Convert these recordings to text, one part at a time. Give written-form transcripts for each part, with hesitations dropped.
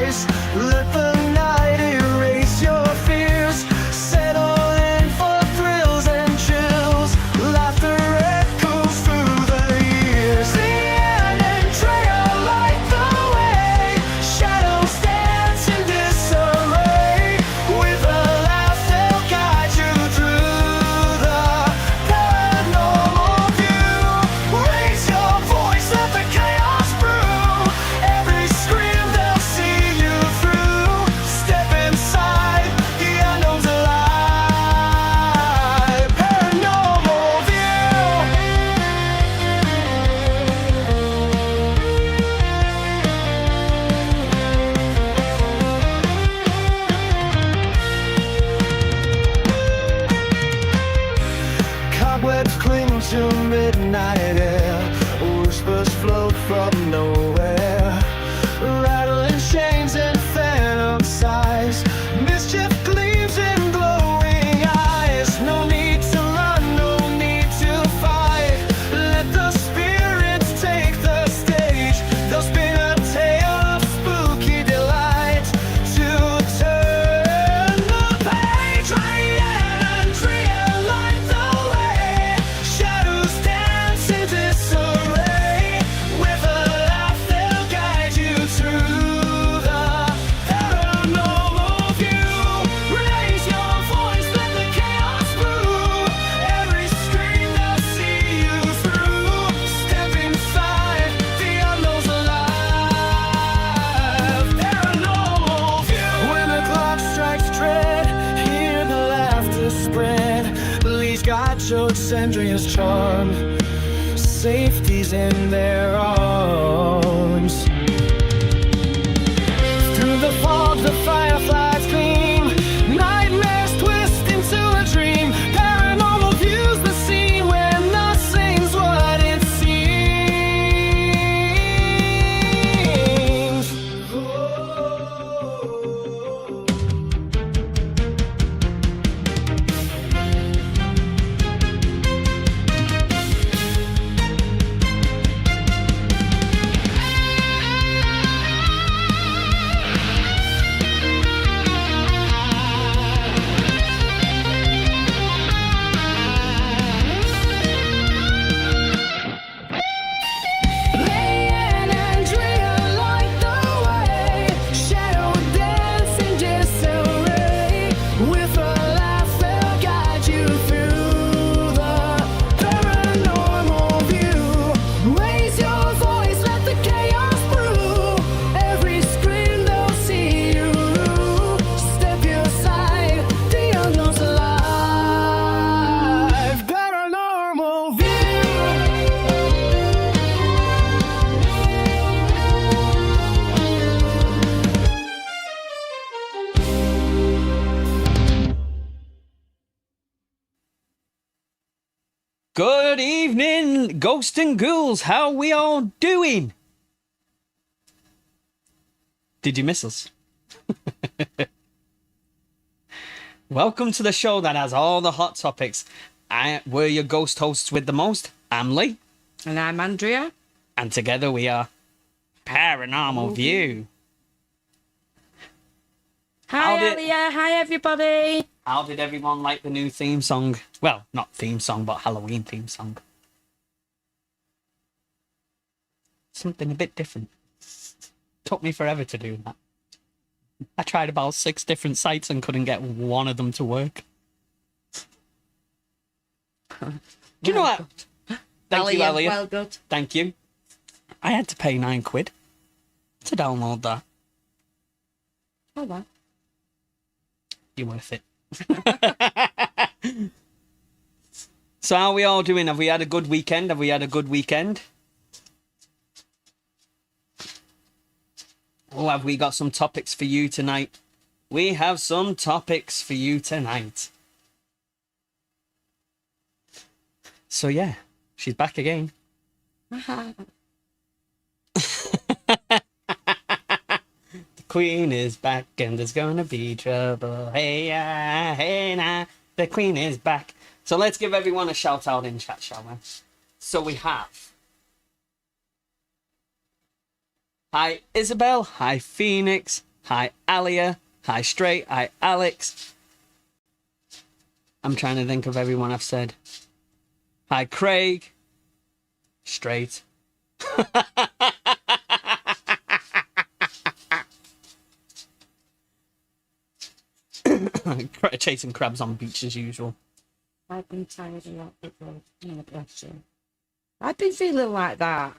voice. Let the night erase your fears. Settle in for thrills and chills. Laughter echoes through the years. The end and trail light the way. Shadows dance in disarray. With a laugh they'll guide you through the paranormal view. Raise your voice, let the chaos brew. Every scream they'll see you through. Step inside, the unknown's alive. Paranormal view. Cobwebs cling to midnight air. Whispers float from nowhere. Rattling chains and phantom sighs. Mischief gleams in glowing eyes. No need to run, no need to fight. Let the spirits take the stage. They'll spin a tale of spooky delight to turn the page. And trio light the way. Shadows dance in disarray. With a laugh they'll guide you through the paranormal view. Raise your voice, let the chaos brew. Every scream they'll see you through. Step inside, the unknown's alive. Paranormal view. When the clock strikes dread, hear the laughter spread. Lee's got jokes, Andrea's charm. Safety's in their arms. Through the fog, the fireflies gleam. Nightmares twist into a dream. Paranormal views the scene where nothing's what it seems. Leanne and Drea light the way. Shadow dance in disarray. With a laugh they'll guide you through the paranormal view. Raise your voice, let the chaos brew. Every scream they'll see you through. Step aside, the unknown's alive. Paranormal view. Good evening, ghosts and ghouls. How we all doing? Did you miss us? Welcome to the show that has all the hot topics. We're your ghost hosts with the most. I'm Lee, And I'm Andrea. and together we are Paranormal View. Hi, How did- Elia. Hi, everybody. How did everyone like the new theme song? Well, not theme song, but Halloween theme song. Something a bit different. Took me forever to do that. I tried about 6 different sites and couldn't get one of them to work. Do you know what? Thank you, Elliot. Well, good. Thank you. I had to pay £9 to download that. Oh, well. You're worth it. So how are we all doing? Have we had a good weekend? Oh, have we got some topics for you tonight? We have some topics for you tonight. So yeah, she's back again. The Queen is back and there's gonna be trouble. Hey, hey, nah. The Queen is back. So let's give everyone a shout out in chat, shall we? So we have... Hi, Isabel. Hi, Phoenix. Hi, Alia. Hi, Straight. Hi, Alex. I'm trying to think of everyone I've said. Hi, Craig. Straight. Chasing crabs on beach as usual. I've been tired a lot before. Oh, bless you. I've been feeling like that,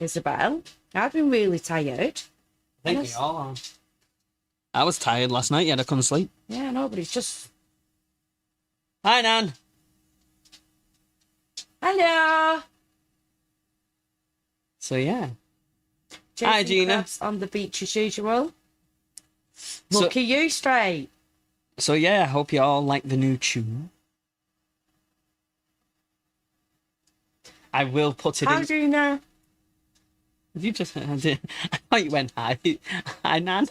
Isabel. I've been really tired. I think we all are. I was tired last night, yet I couldn't sleep. Yeah, no, but it's just... Hi, Nan. Hello! So, yeah. Chasing Hi, Gina. crabs on the beach as usual. So- Lucky you, Straight. So, yeah, I hope you all like the new tune. I will put it How in... do you know? You just... I thought you went, hi. Hi, Nan.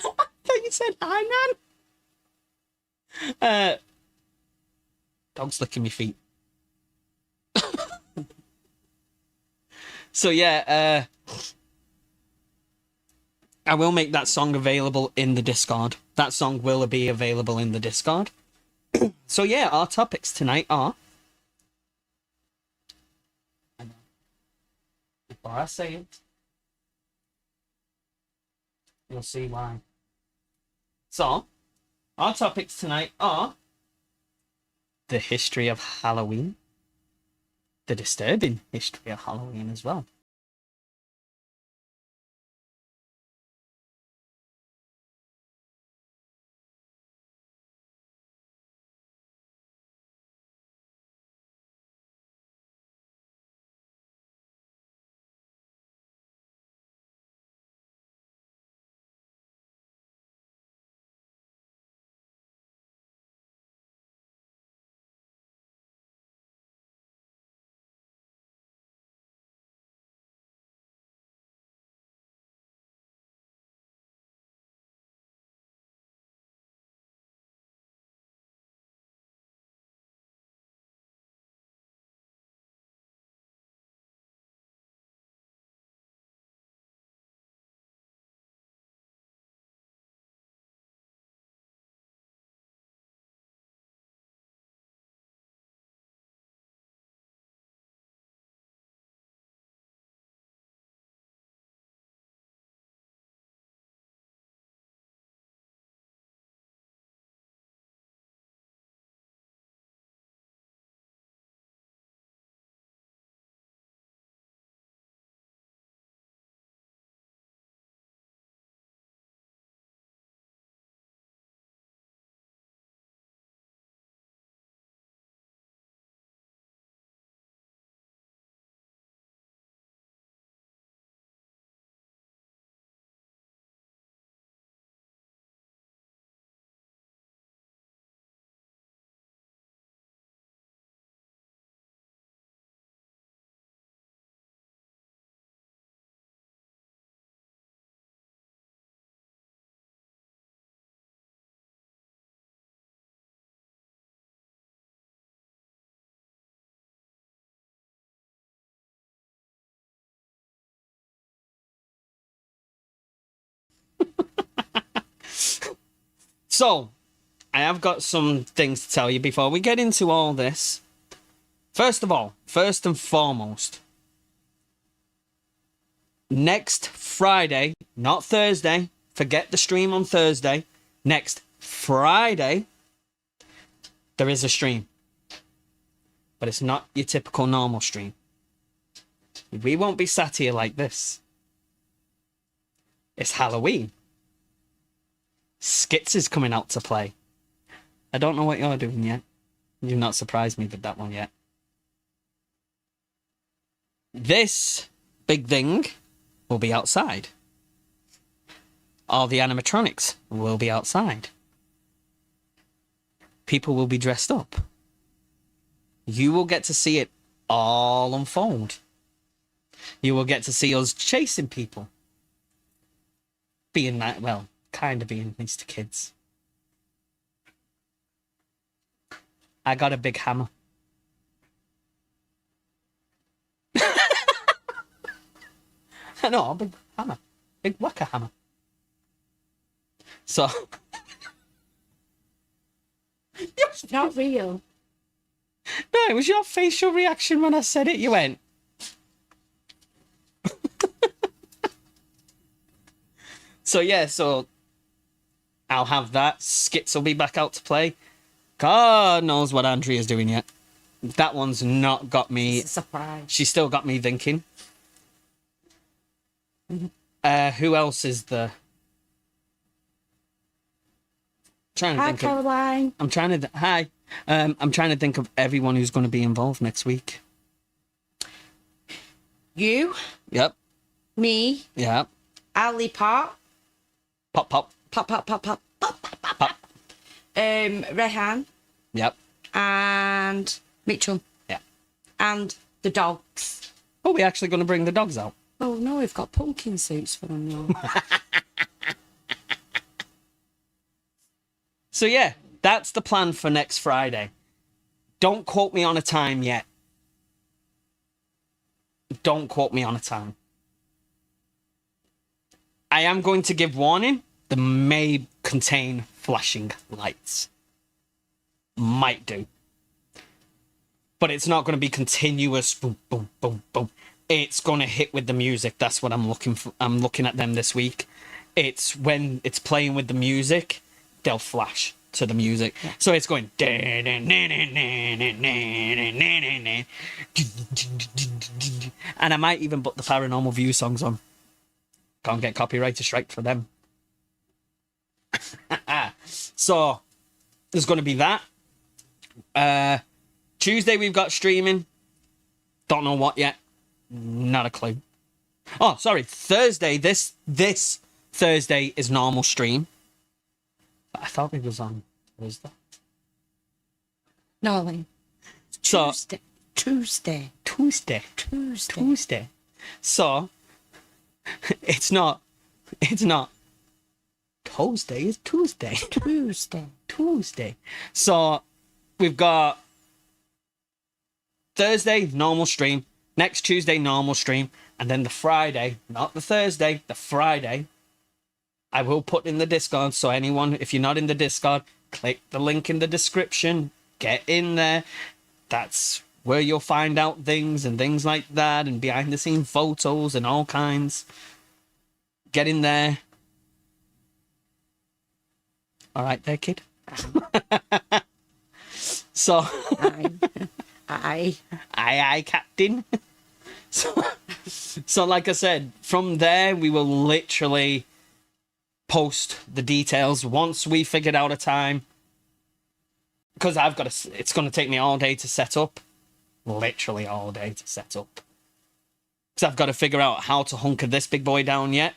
I thought you said, hi, Nan. Dog's licking my feet. So, yeah, I will make that song available in the Discord. That song will be available in the Discord. So, yeah, our topics tonight are... Before I say it, you'll see why. So, our topics tonight are the history of Halloween, the disturbing history of Halloween as well. So, I have got some things to tell you before we get into all this. First of all, first and foremost, next Friday, not Thursday, forget the stream on Thursday, next Friday, there is a stream. But it's not your typical normal stream. We won't be sat here like this. It's Halloween. Skits is coming out to play. I don't know what you're doing yet. You've not surprised me with that one yet. This big thing will be outside. All the animatronics will be outside. People will be dressed up. You will get to see it all unfold. You will get to see us chasing people. Being that, well, kind of being nice to kids. I got a big hammer. I know, a big hammer. Big whacker. So Not real. no, it was your facial reaction when I said it. You went. So yeah, so I'll have that. Skits will be back out to play. God knows what Andrea's doing yet. That one's not got me. It's a surprise. She still got me thinking. Who else is there? Trying to Hi, think Caroline. I'm trying to. Hi. I'm trying to think of everyone who's going to be involved next week. You, Yep. me, Yep. Ali Pop, Pop, pop, Pop. Rehan yep. and Mitchell. Yeah. And the dogs. Oh, we're actually going to bring the dogs out. Oh no, we've got pumpkin suits for them now. So yeah, that's the plan for next Friday. Don't quote me on a time yet. Don't quote me on a time. I am going to give warning. They may contain flashing lights. Might do. But it's not going to be continuous boom, boom, boom, boom. It's going to hit with the music. That's what I'm looking for. I'm looking at them this week. It's when it's playing with the music, they'll flash to the music. Yeah. So it's going. And I might even put the Paranormal View songs on. Can't get copyright strike for them. So there's going to be that. Tuesday we've got streaming. Don't know what yet. Not a clue. Oh, sorry. Thursday. This Thursday is normal stream. But I thought it was on Thursday. No, Lee. So Tuesday. So it's not Tuesday, it's Tuesday. So we've got Thursday, normal stream. Next Tuesday, normal stream. And then the Friday, not the Thursday, the Friday, I will put in the Discord. So anyone, if you're not in the Discord, click the link in the description. Get in there. That's where you'll find out things and things like that. And behind the scene photos and all kinds. Get in there. All right there, kid. So... Aye, Captain. So like I said, from there we will literally post the details once we figured out a time. Because it's going to take me all day to set up. Literally all day to set up. Because I've got to figure out how to hunker this big boy down yet.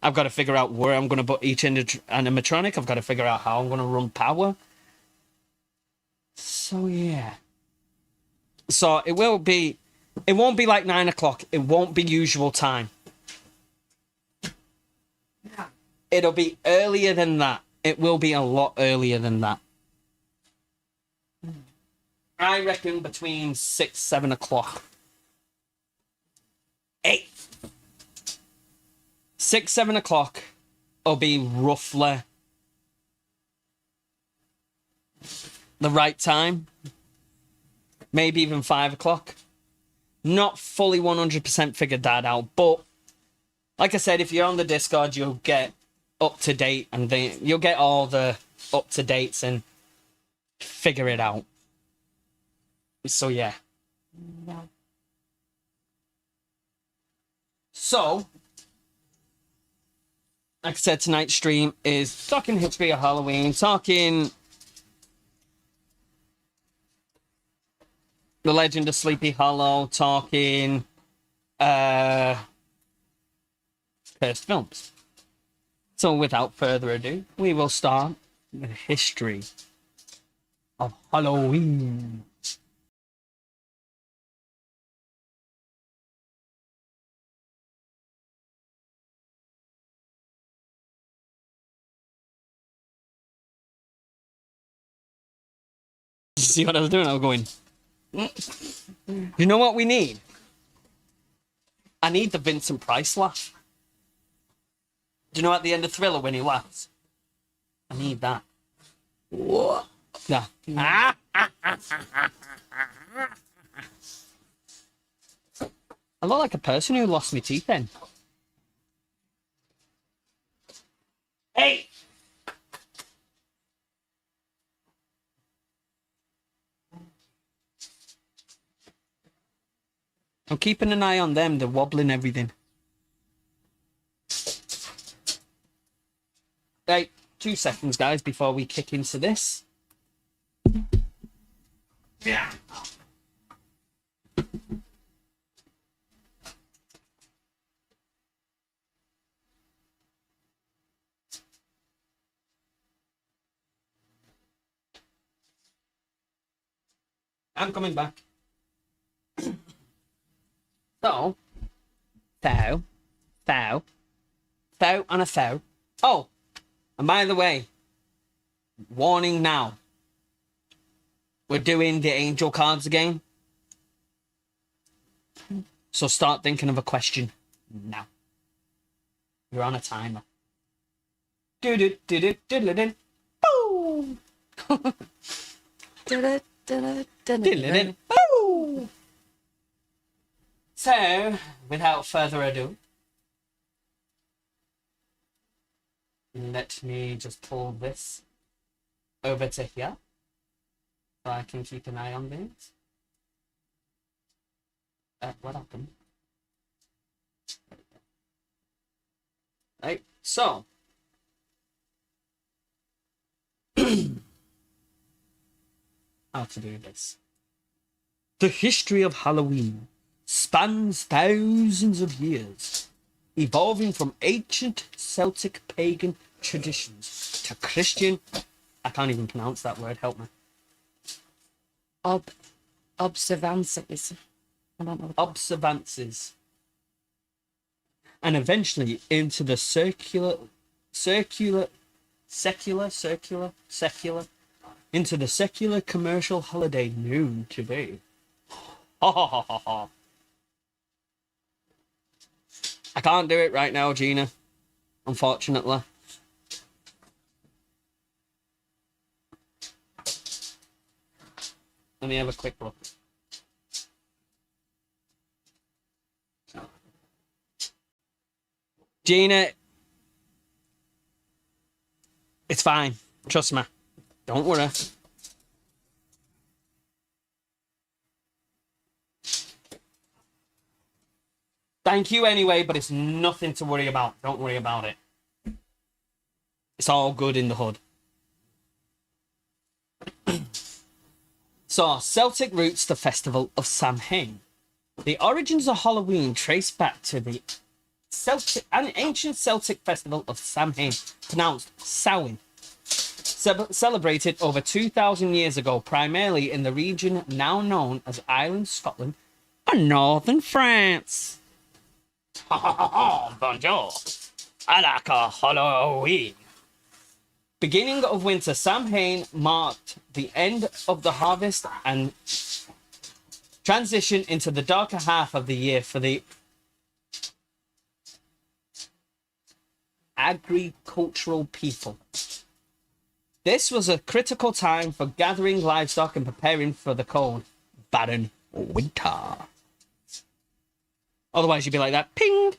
I've got to figure out where I'm going to put each animatronic. I've got to figure out how I'm going to run power. So yeah. So it won't be like 9 o'clock. It won't be usual time. Yeah. It'll be earlier than that. It will be a lot earlier than that. I reckon between 6, 7 o'clock. 8. 6, 7 o'clock will be roughly the right time. Maybe even 5 o'clock. Not fully 100% figured that out, but like I said, if you're on the Discord, you'll get up to date and you'll get all the up to dates and figure it out. So yeah. No. So, like I said, tonight's stream is talking history of Halloween, talking The Legend of Sleepy Hollow, talking cursed films. So without further ado, we will start with history of Halloween. You see what I was doing? I was going. You know what we need? I need the Vincent Price laugh. Do you know at the end of Thriller when he laughs? I need that. What? Yeah. I look like a person who lost my teeth then. Hey! I'm keeping an eye on them. They're wobbling everything. Right, 2 seconds, guys, before we kick into this. Yeah. I'm coming back. So, thou, and a thou. Oh, and by the way, warning now. We're doing the angel cards again. So start thinking of a question now. You're on a timer. Do-do-do-do-do-do-do. Boom! Do-do-do-do-do-do. Boom! So, without further ado, let me just pull this over to here so I can keep an eye on things. What happened? Right, so how to do this. The history of Halloween spans thousands of years, evolving from ancient Celtic pagan traditions to Christian, I can't even pronounce that word, help me. Observances. I don't know. Observances. And eventually into the secular, into the secular commercial holiday known today. Ha ha ha ha ha. I can't do it right now, Gina. Unfortunately. Let me have a quick look. Gina, it's fine. Trust me. Don't worry. Thank you anyway, but it's nothing to worry about. Don't worry about it. It's all good in the hood. So, Celtic roots, the festival of Samhain. The origins of Halloween trace back to the an ancient Celtic festival of Samhain, pronounced Samhain, celebrated over 2,000 years ago, primarily in the region now known as Ireland, Scotland, and northern France. Bonjour. I like a Halloween. Beginning of winter, Samhain marked the end of the harvest and transition into the darker half of the year for the agricultural people. This was a critical time for gathering livestock and preparing for the cold, barren winter. Otherwise, you'd be like that. Ping!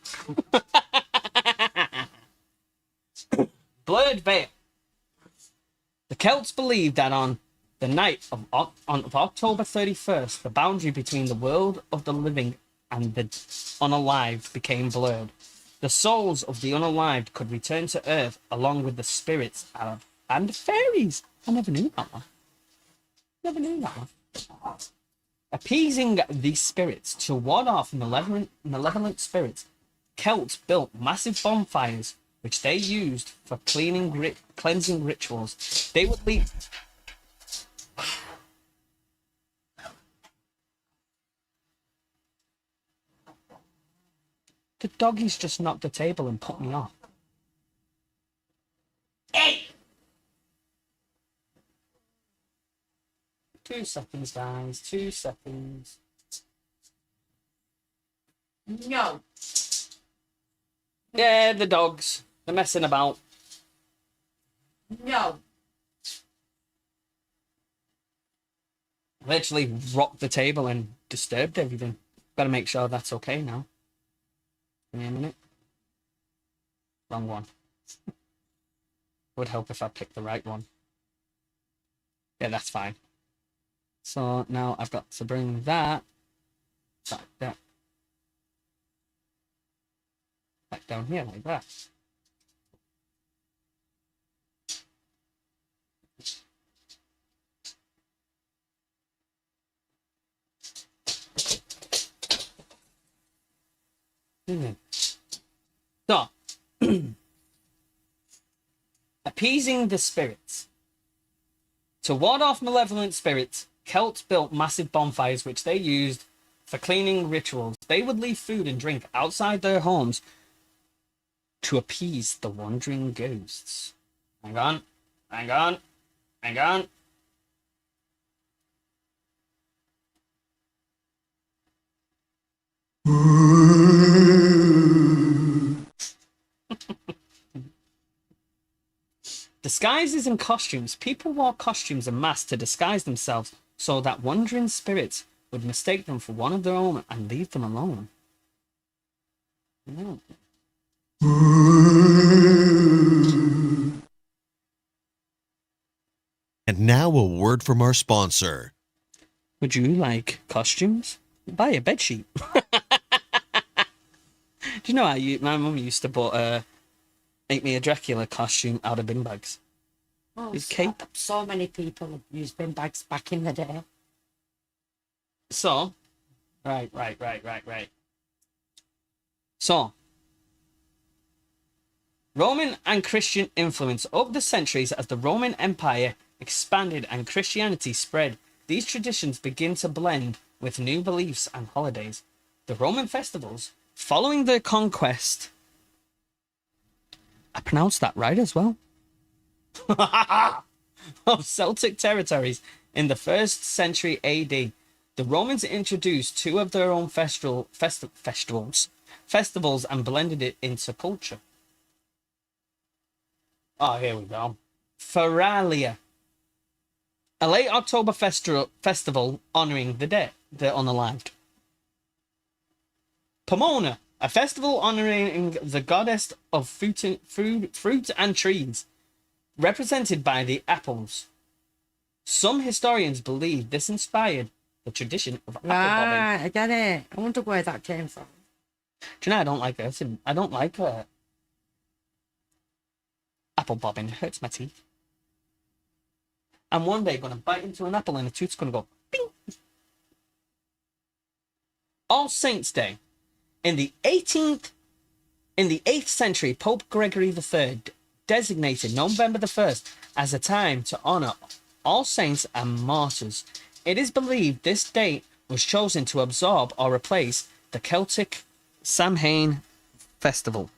Blurred Veil. The Celts believed that on the night of October 31st, the boundary between the world of the living and the unalived became blurred. The souls of the unalived could return to Earth along with the spirits and fairies. I never knew that one. Appeasing these spirits to ward off malevolent spirits, Celts built massive bonfires, which they used for cleansing rituals. They would leave. The doggies just knocked the table and put me off. Hey! 2 seconds, guys. 2 seconds. No. Yeah, the dogs. They're messing about. No. Literally rocked the table and disturbed everything. Gotta make sure that's okay now. Give me a minute. Wrong one. Would help if I picked the right one. Yeah, that's fine. So now I've got to bring that back down here like that. So, appeasing the spirits. To ward off malevolent spirits, Celts built massive bonfires which they used for cleaning rituals. They would leave food and drink outside their homes to appease the wandering ghosts. Hang on, hang on, hang on. Disguises and costumes. People wore costumes and masks to disguise themselves so that wandering spirits would mistake them for one of their own and leave them alone. Yeah. And now a word from our sponsor. Would you like costumes? Buy a bedsheet. Do you know my mum used to make me a Dracula costume out of bin bags? Oh, His cape. So many people have used bin bags back in the day. So, right. So, Roman and Christian influence over the centuries as the Roman Empire expanded and Christianity spread. These traditions begin to blend with new beliefs and holidays. The Roman festivals, following their conquest, I pronounced that right as well, of Celtic territories in the 1st century AD. The Romans introduced two of their own festivals and blended it into culture. Oh, here we go. Feralia, a late October festival honoring the dead, the unalived. Pomona, a festival honoring the goddess of fruit and trees, represented by the apples. Some historians believe this inspired the tradition of apple bobbing. Right, I get it. I wonder where that came from. Do you know, I don't like it. I don't like apple bobbing. It hurts my teeth. I'm one day going to bite into an apple and the tooth's going to go bing. All Saints' Day. In the 8th century, Pope Gregory III designated November the 1st as a time to honor all saints and martyrs. It is believed this date was chosen to absorb or replace the Celtic Samhain festival.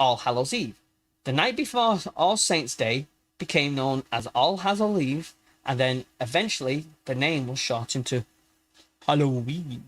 All Hallows Eve. The night before All Saints' Day became known as All Hallows Eve, and then eventually the name was shortened to Halloween.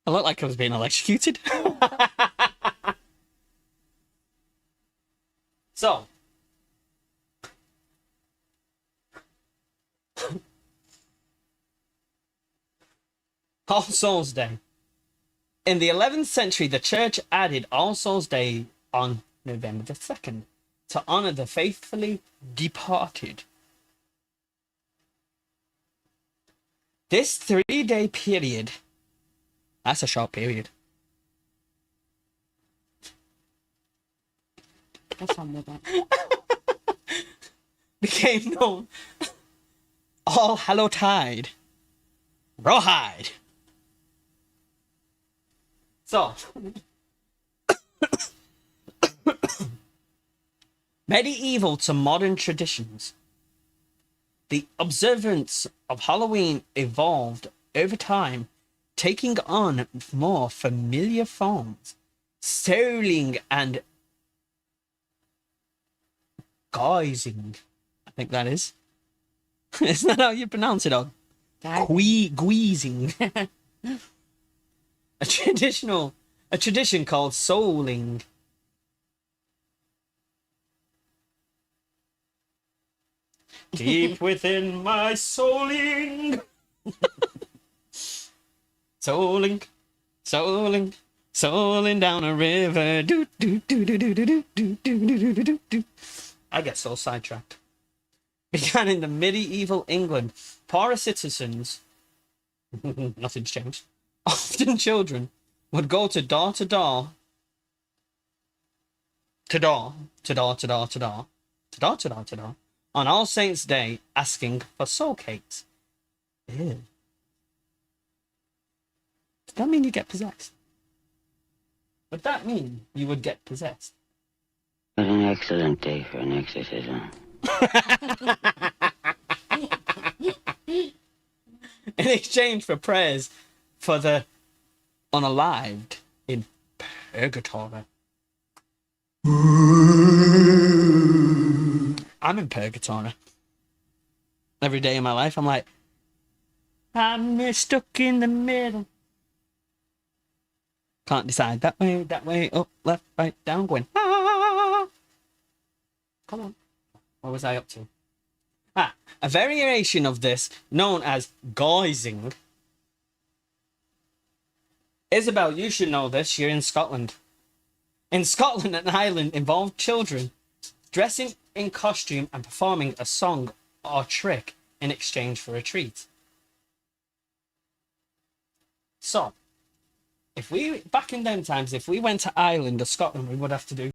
I looked like I was being electrocuted. So, All Souls Day. In the 11th century, the church added All Souls Day on November the 2nd to honor the faithfully departed. This 3-day period, that's a short period. What's on with that? became known All Hallow Tide. Rawhide. So, medieval to modern traditions. The observance of Halloween evolved over time, taking on more familiar forms. Souling and guising, I think that is. Isn't that how you pronounce it, Og? Guising. A tradition called souling. Deep within my souling. Souling, souling, souling down a river. Do, do, do, do, do, do, do, do, do, do, do, do, do. I get so sidetracked. Began in the medieval England. Poorer citizens, nothing's changed, often children, would go to door to door, to door, to door, to door, to door, to door, to door, to door, on All Saints' Day, asking for soul cakes. Ew. Does that mean you get possessed? Would that mean you would get possessed? What an excellent day for an exorcism. In exchange for prayers for the unalived in purgatory. I'm in purgatory. Every day of my life, I'm like, I'm stuck in the middle. Can't decide that way, up, left, right, down, going, ah. Come on. What was I up to? A variation of this, known as guising. Isabel, you should know this. You're in Scotland. In Scotland, an island involved children dressing in costume and performing a song or trick in exchange for a treat. So, back in them times, if we went to Ireland or Scotland, we would have to do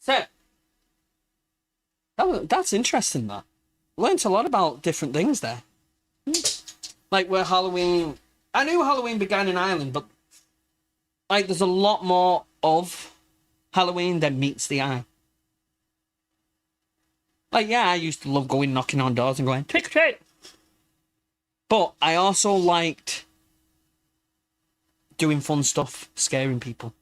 So, that's interesting, that. Learned a lot about different things there. Like where Halloween... I knew Halloween began in Ireland, but like there's a lot more of Halloween than meets the eye. Like, yeah, I used to love going knocking on doors and going, trick or treat. But I also liked doing fun stuff, scaring people.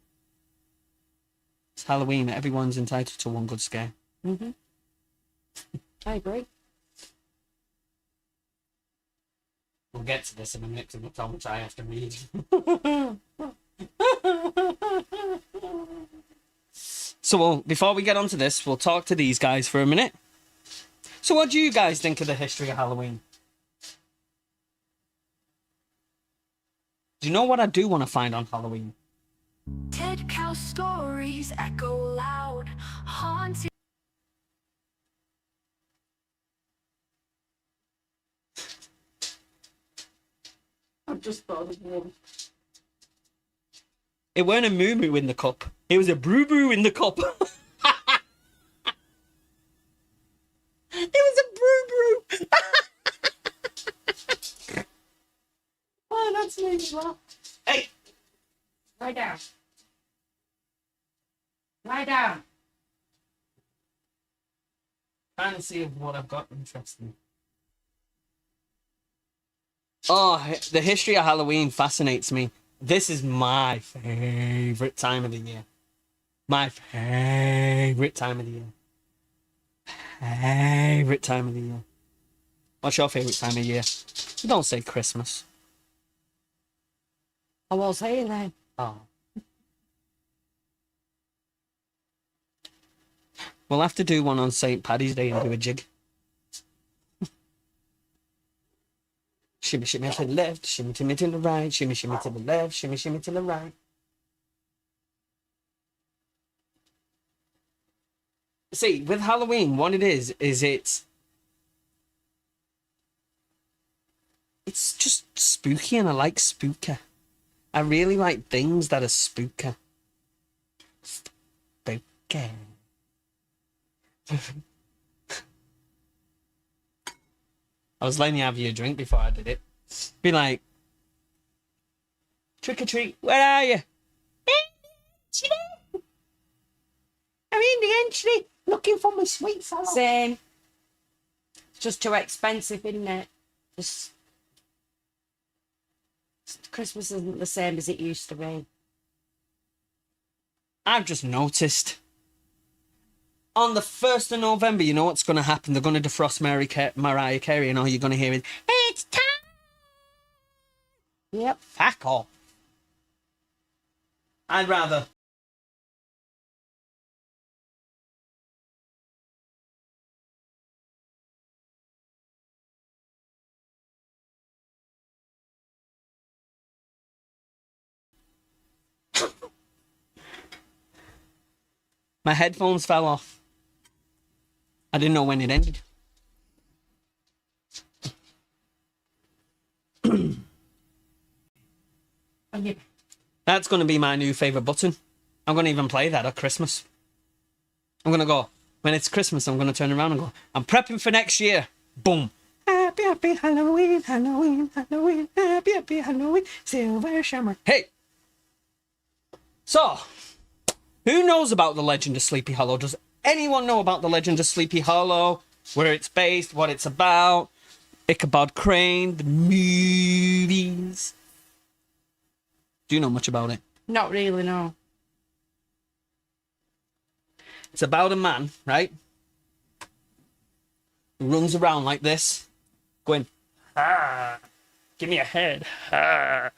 It's Halloween. Everyone's entitled to one good scare. Mm-hmm. I agree. We'll get to this in a minute because how much I have to read. So before we get onto this, we'll talk to these guys for a minute. So what do you guys think of the history of Halloween? Do you know what I do want to find on Halloween? Ted cow stories echo loud, haunting. I've just thought of one. It weren't a moo moo in the cup. It was a brew brew in the cup. It was a brew brew. Oh, that's made me laugh. Hey, Lie down. Lie down. trying to see what I've got interesting. Oh, the history of Halloween fascinates me. This is my favorite time of the year. My favorite time of the year. Favorite time of the year. What's your favorite time of year? Don't say Christmas. I was saying then. Oh. We'll have to do one on St. Paddy's Day and do a jig. Shimmy, shimmy to the left, shimmy, shimmy to the right, shimmy, shimmy to the left, shimmy, shimmy to the right. See, with Halloween, what it is it's just spooky, and I like spooker. I really like things that are spooker. Spooky. I was letting you have your drink before I did it. Be like, trick or treat, where are you? I'm in the entry looking for my sweet salad. Same. It's just too expensive, isn't it? Just Christmas isn't the same as it used to be. I've just noticed. On the 1st of November, you know what's going to happen? They're going to defrost Mariah Carey, and all you're going to hear is, it's time! Yep. Fuck off. I'd rather... My headphones fell off. I didn't know when it ended. That's going to be my new favourite button. I'm going to even play that at Christmas. I'm going to go, when it's Christmas, I'm going to turn around and go, I'm prepping for next year. Boom. Happy, happy Halloween, Halloween, Halloween, happy, happy Halloween, silver shimmer. Hey! So, who knows about the legend of Sleepy Hollow? Does anyone know about the legend of Sleepy Hollow? Where it's based, what it's about? Ichabod Crane, the movies. Do you know much about it? Not really, no. It's about a man, right? Who runs around like this, going, ah, give me a head, ah.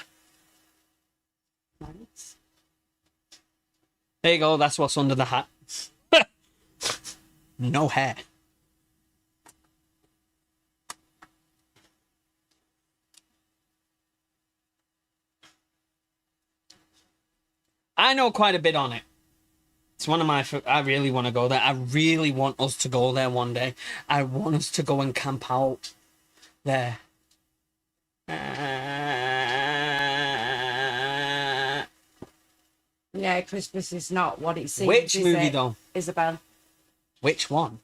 There you go, that's what's under the hat. No hair. I know quite a bit on it. It's one of my... I really want to go there. I really want us to go there one day. I want us to go and camp out there. Yeah, Yeah, Christmas is not what it seems. Which is movie it, though? Isabel? Which one?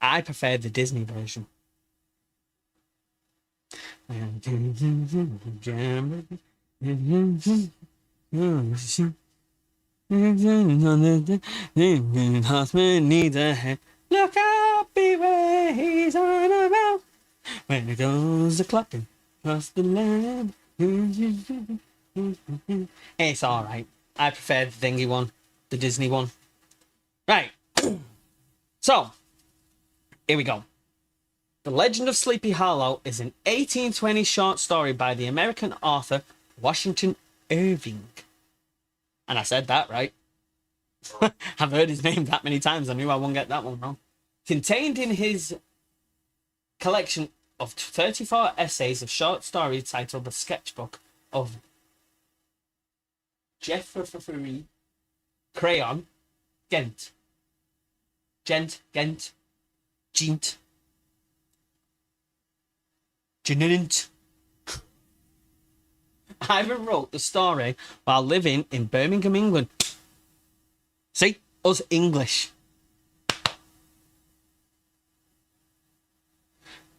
I prefer the Disney version. Husband needs a hand. Look out, beware, he's on around. When it goes a clapping across the land. It's alright. I prefer the thingy one, the Disney one. Right. So, here we go. The Legend of Sleepy Hollow is an 1820 short story by the American author Washington Irving. And I said that right. I've heard his name that many times, I knew I wouldn't get that one wrong. Contained in his collection of 34 essays of short stories titled The Sketchbook of Jeffrey Crayon, Gent. Gent. Genint. Ivan wrote the story while living in Birmingham, England. See? Us English.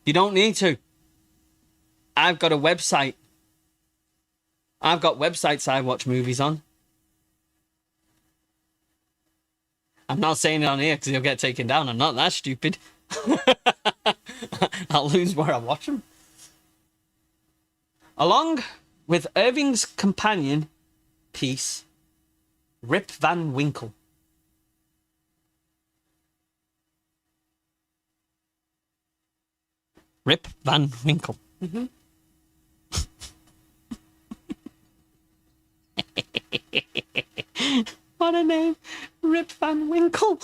You don't need to. I've got a website. I've got websites I watch movies on. I'm not saying it on here because you'll get taken down. I'm not that stupid. I'll lose where I watch them. Along with Irving's companion piece, Rip Van Winkle. Rip Van Winkle. Mm-hmm. What a name. Rip Van Winkle.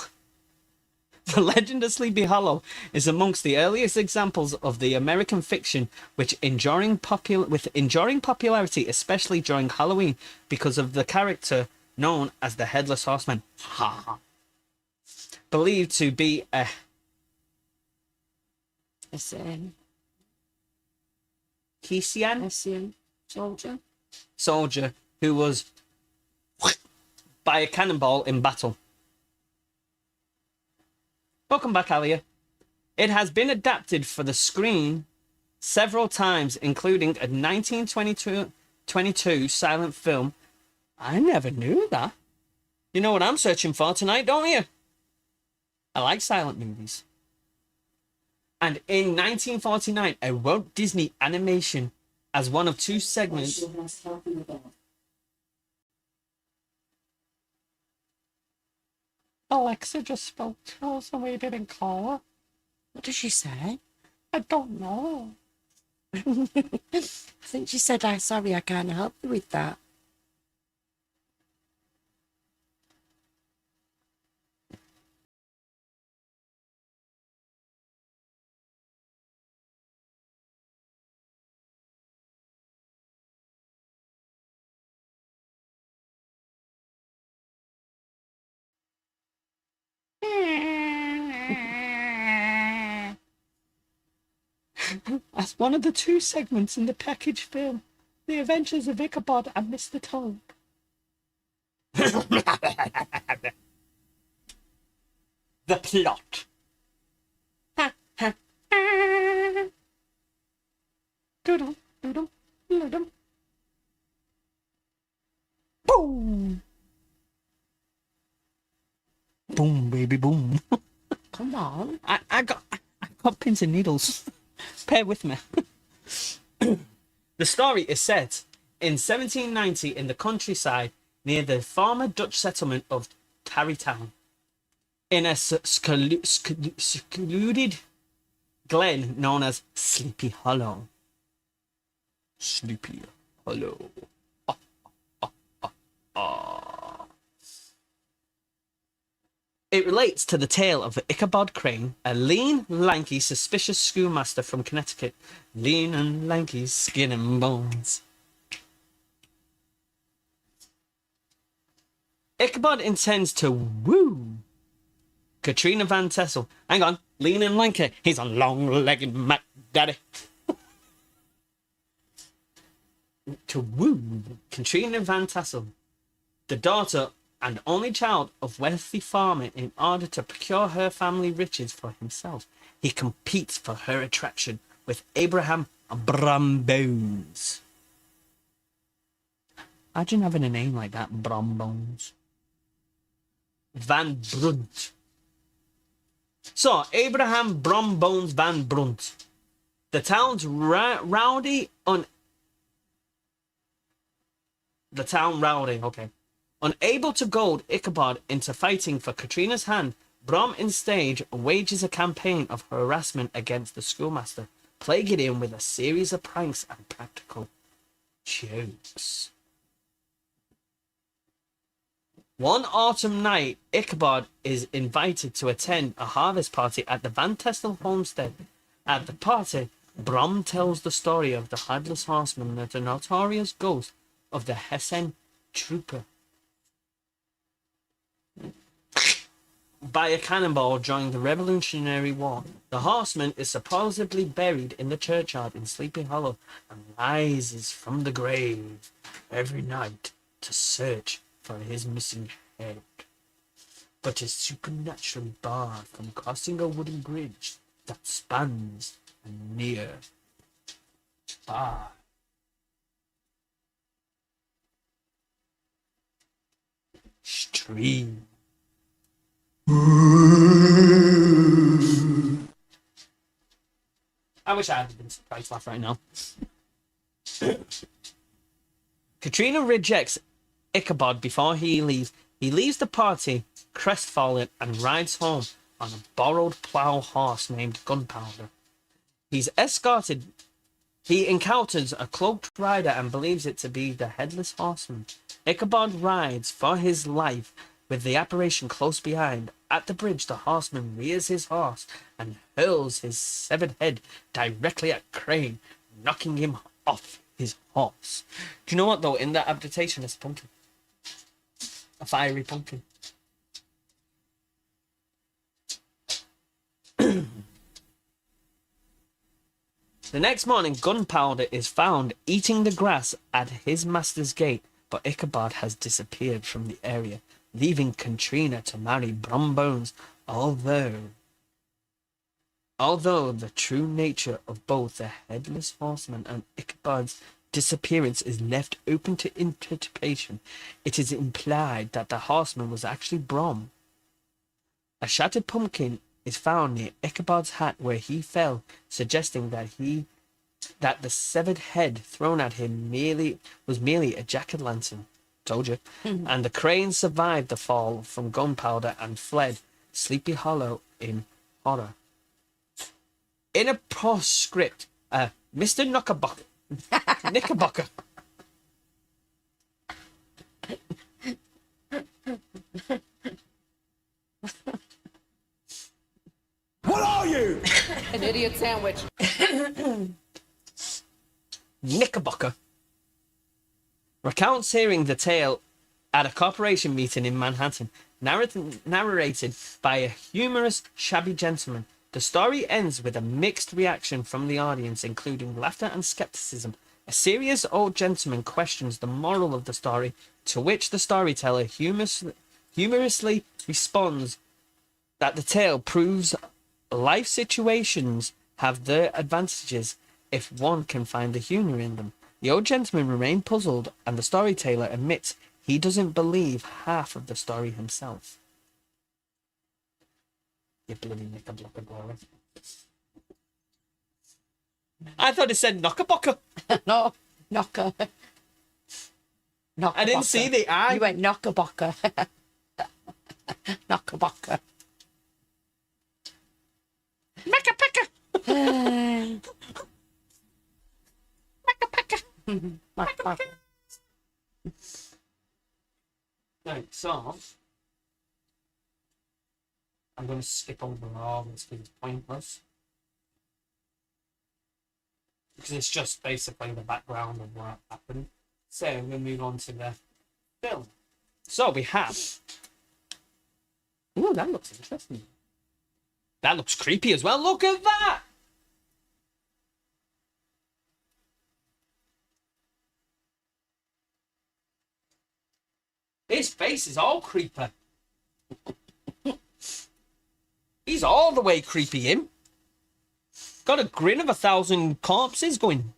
The Legend of Sleepy Hollow is amongst the earliest examples of the American fiction with enduring popularity, especially during Halloween, because of the character known as the Headless Horseman. Believed to be a Hessian soldier who was by a cannonball in battle. Welcome back, Alia. It has been adapted for the screen several times, including a 1922 silent film. I never knew that. You know what I'm searching for tonight, don't you? I like silent movies. And in 1949, a Walt Disney animation as one of two segments. Alexa just spoke to us and we didn't call her. What did she say? I don't know. I think she said, "I'm sorry, I can't help you with that." As one of the two segments in the package film, The Adventures of Ichabod and Mr. Toad. The plot. Doodle, doodle, doodle. Boom! Boom, baby, boom. Come on. I got pins and needles. Bear with me. The story is set in 1790 in the countryside near the former Dutch settlement of Tarrytown, in a secluded glen known as Sleepy Hollow. Sleepy Hollow. It relates to the tale of Ichabod Crane, a lean, lanky, suspicious schoolmaster from Connecticut. Lean and lanky, skin and bones. Ichabod intends to woo Katrina Van Tassel. Hang on, lean and lanky. He's a long-legged Mac Daddy. To woo Katrina Van Tassel, the daughter and only child of wealthy farmer. In order to procure her family riches for himself, he competes for her attraction with Abraham Brombones. Imagine having a name like that, Brombones. Van Brunt. So, Abraham Brombones Van Brunt. The town's rowdy, okay. Unable to goad Ichabod into fighting for Katrina's hand, Brom instead wages a campaign of harassment against the schoolmaster, plaguing him with a series of pranks and practical jokes. One autumn night, Ichabod is invited to attend a harvest party at the Van Testel homestead. At the party, Brom tells the story of the Headless Horseman and the notorious ghost of the Hessen trooper by a cannonball during the Revolutionary War. The horseman is supposedly buried in the churchyard in Sleepy Hollow and rises from the grave every night to search for his missing head, but is supernaturally barred from crossing a wooden bridge that spans a near stream. I wish I had been surprised laugh right now. Katrina rejects Ichabod before he leaves. He leaves the party crestfallen and rides home on a borrowed plough horse named Gunpowder. He encounters a cloaked rider and believes it to be the Headless Horseman. Ichabod rides for his life with the apparition close behind. At the bridge, the horseman rears his horse and hurls his severed head directly at Crane, knocking him off his horse. Do you know what, though? In that adaptation, it's a pumpkin. A fiery pumpkin. The next morning, Gunpowder is found eating the grass at his master's gate, but Ichabod has disappeared from the area, leaving Katrina to marry Brombones, although the true nature of both the Headless Horseman and Ichabod's disappearance is left open to interpretation. It is implied that the horseman was actually Brom. A shattered pumpkin is found near Ichabod's hat where he fell, suggesting that the severed head thrown at him was merely a jack-o'-lantern. Told you. And the Crane survived the fall from Gunpowder and fled Sleepy Hollow in horror. In a postscript, Mr. Knickerbocker. What are you? An idiot sandwich. Knickerbocker recounts hearing the tale at a corporation meeting in Manhattan, narrated by a humorous, shabby gentleman. The story ends with a mixed reaction from the audience, including laughter and skepticism. A serious old gentleman questions the moral of the story, to which the storyteller humorously responds that the tale proves life situations have their advantages if one can find the humor in them. The old gentleman remained puzzled, and the storyteller admits he doesn't believe half of the story himself. You bloody knickerbocker glory. I thought it said knockerbocker. No, knocker. I didn't see the I. You went knockerbocker. Knockerbocker. Macka-packa. Right, so I'm going to skip over all this because it's pointless. Because it's just basically the background of what happened. So we're going to move on to the film. So we have... Ooh, that looks interesting. That looks creepy as well. Look at that! His face is all creepy. He's all the way creepy, him. Got a grin of 1,000 corpses going.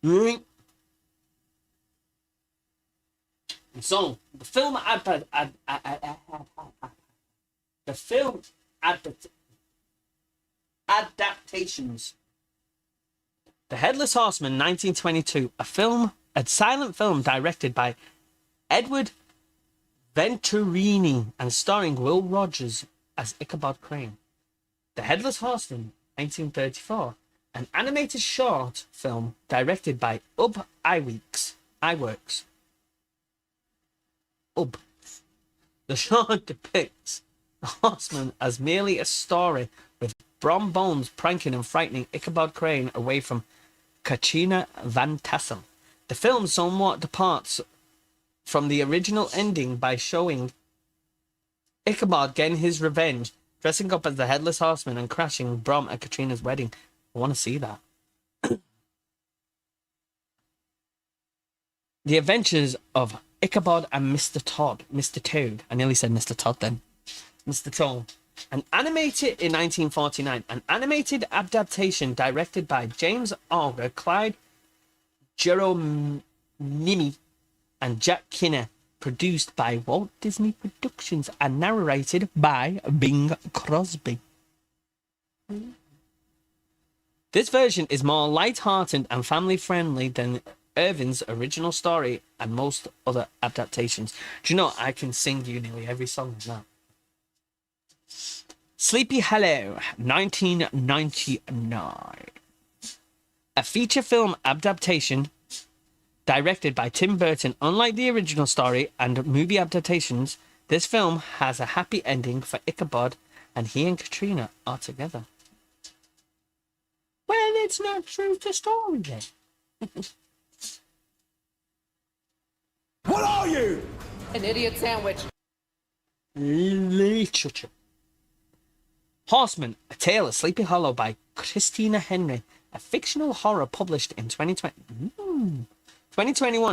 Right. So, the film adaptations. The Headless Horseman, 1922, a silent film directed by Edward Venturini and starring Will Rogers as Ichabod Crane. The Headless Horseman, 1934, an animated short film directed by Ub Iwerks. Ub. The short depicts the horseman as merely a story with Brom Bones pranking and frightening Ichabod Crane away from Katrina Van Tassel. The film somewhat departs from the original ending by showing Ichabod getting his revenge, dressing up as the Headless Horseman and crashing Brom at Katrina's wedding. I want to see that. The Adventures of Ichabod and Mr. Toad. I nearly said Mr. Todd then. Mr. Toad. Animated in 1949. An animated adaptation directed by James Auger, Clyde Geromini, and Jack Kinner. Produced by Walt Disney Productions and narrated by Bing Crosby. This version is more light-hearted and family-friendly than Irving's original story and most other adaptations. Do you know, I can sing you nearly every song in that. Sleepy Hollow, 1999. A feature film adaptation directed by Tim Burton. Unlike the original story and movie adaptations, this film has a happy ending for Ichabod, and he and Katrina are together. Well, it's not true to story then. What are you? An idiot sandwich. Literature. Horseman, A Tale of Sleepy Hollow by Christina Henry, a fictional horror published in 2021.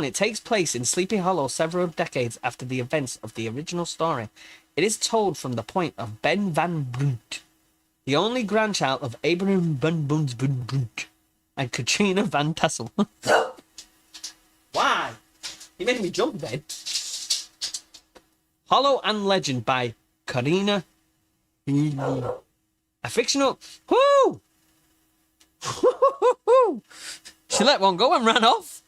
It takes place in Sleepy Hollow several decades after the events of the original story. It is told from the point of Ben Van Brunt, the only grandchild of Abraham Van Brunt and Katrina Van Tassel. Why? You made me jump then. Hollow and Legend by Karina. A fictional. Whoo! She let one go and ran off.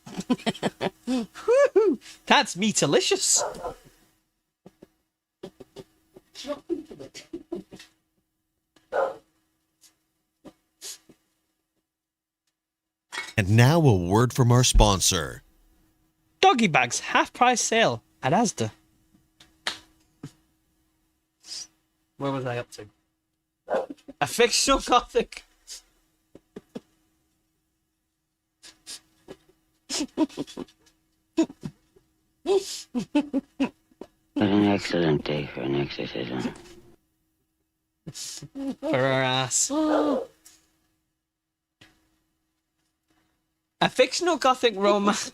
That's meatalicious. And now a word from our sponsor. Doggy bags half price sale at Asda. Where was I up to? A fictional gothic. What an excellent day for an exorcism. For her ass. A fictional gothic romance.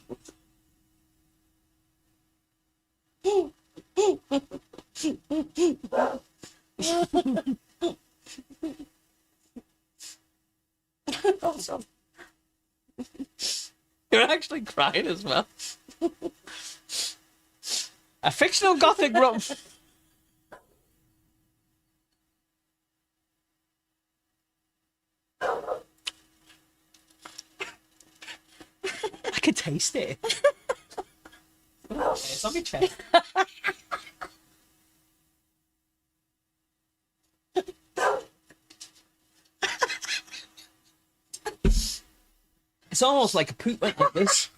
You're actually crying as well. A fictional gothic romance. I can taste it. It's on my chest. It's almost like a poop went like this.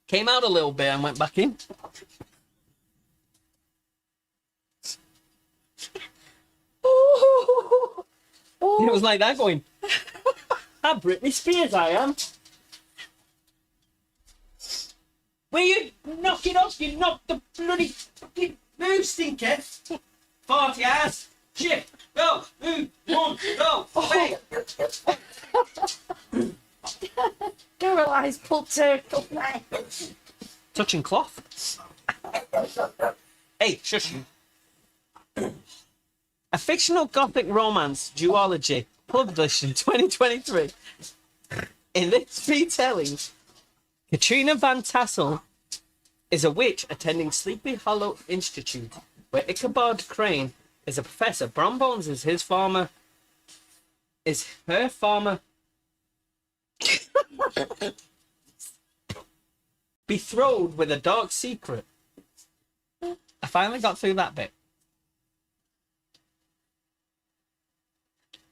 Came out a little bit and went back in. It was like that going, how Britney Spears I am. Will you knock it off? You knock the bloody fucking move, stinker. 40 hours. Shift. Go. Move. One. Go. Away. Caroline's pulled turtle neck. Touching cloth. Hey, shush you. A fictional gothic romance duology published in 2023. In this retelling, Katrina Van Tassel is a witch attending Sleepy Hollow Institute, where Ichabod Crane is a professor. Brom Bones is her farmer betrothed with a dark secret. I finally got through that bit.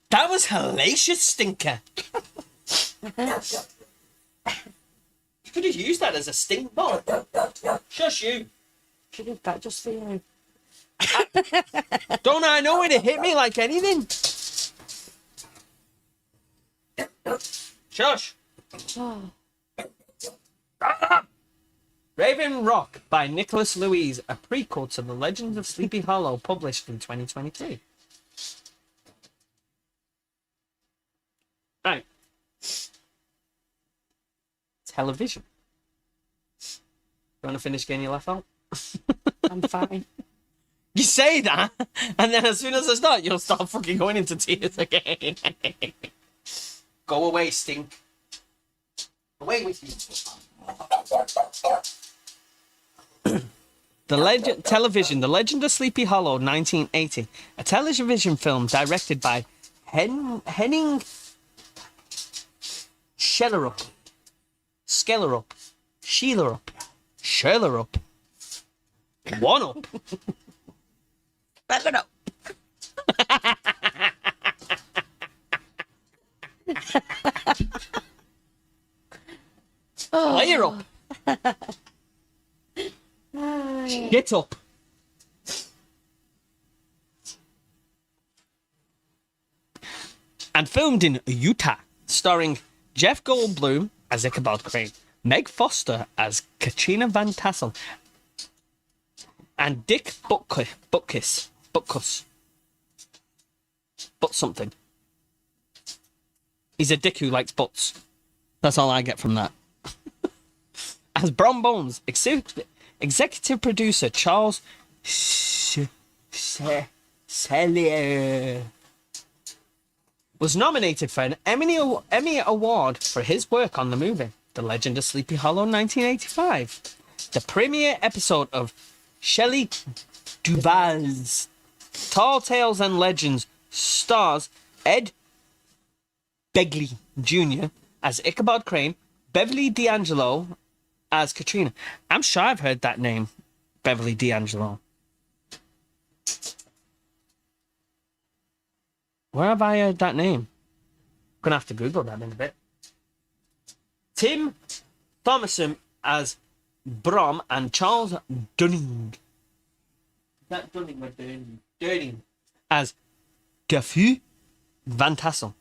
That was hellacious, stinker. You could have used that as a stink bomb. Shush you. She did that just for you. Don't I know it? It hit me like anything. Shush. Oh. Raven Rock by Nicholas Louise, a prequel to The Legends of Sleepy Hollow, published in 2023. Right. Television. You want to finish getting your laugh out? I'm fine. You say that, and then as soon as I start, you'll start fucking going into tears again. Go away, stink. Away with you. The Legend of Sleepy Hollow, 1980, a television film directed by Henning Schellerup, one up. Better up. Layer up. Get up. And filmed in Utah, starring Jeff Goldblum as Ichabod Crane, Meg Foster as Katrina Van Tassel, and Dick Butkus. But something. He's a dick who likes butts. That's all I get from that. As Brom Bones, executive producer Charles Sellier was nominated for an Emmy Award for his work on the movie The Legend of Sleepy Hollow, 1985. The premiere episode of Shelley Duvall's Tall Tales and Legends stars Ed Begley Jr. as Ichabod Crane, Beverly D'Angelo as Katrina. I'm sure I've heard that name, Beverly D'Angelo. Where have I heard that name? I'm gonna have to Google that in a bit. Tim Thomason as Brom and Charles Dunning. Is that Dunning or Durning? Durning as Gafu Van Tassel,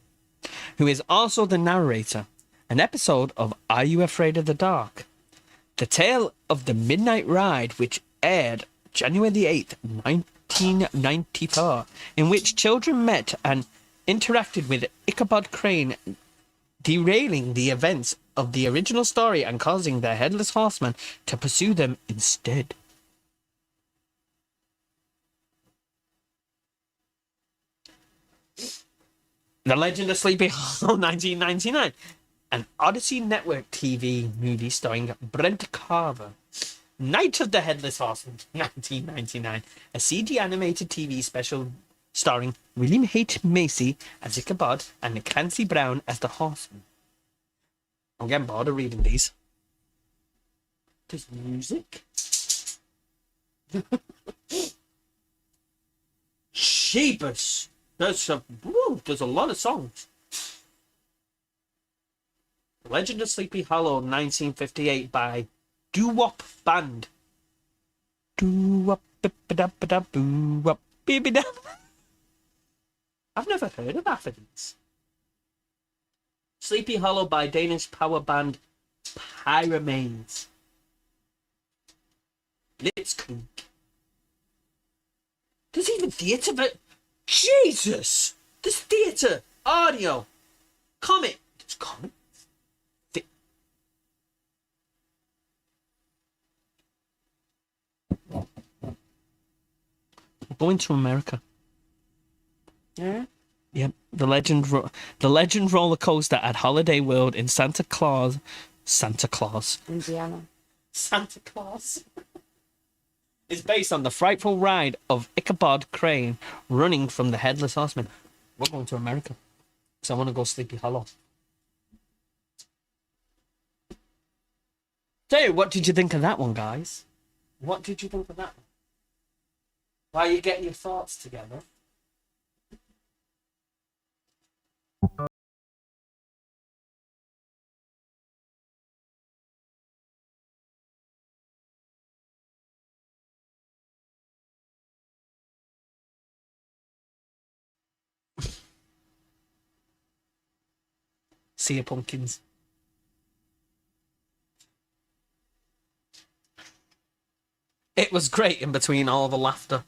who is also the narrator. An episode of Are You Afraid of the Dark? The Tale of the Midnight Ride, which aired January the 8th, 1994, in which children met and interacted with Ichabod Crane, derailing the events of the original story and causing the Headless Horseman to pursue them instead. The Legend of Sleepy Hollow, 1999. An Odyssey Network TV movie starring Brent Carver. Night of the Headless Horseman, 1999. A CG animated TV special starring William H. Macy as Ichabod and Clancy Brown as the Horseman. I'm getting bored of reading these. There's music. Sheebus. There's a lot of songs. Legend of Sleepy Hollow, 1958 by Doo-Wop Band. Doo-Wop, bip-a-da-ba-da, boo-wop, bip-a-da. I've never heard of half of these. Sleepy Hollow by Danish power band Pyramanes. Blitzkrieg. There's even theatre, but Jesus! There's theatre, audio, comic. There's comic. Going to America. Yeah. Yep. The Legend roller coaster at Holiday World in Santa Claus. Indiana. Santa Claus. Is based on the frightful ride of Ichabod Crane running from the Headless Horseman. We're going to America. Because I want to go Sleepy Hollow. So, what did you think of that one, guys? What did you think of that one? While you get your thoughts together. See you, pumpkins. It was great in between all the laughter.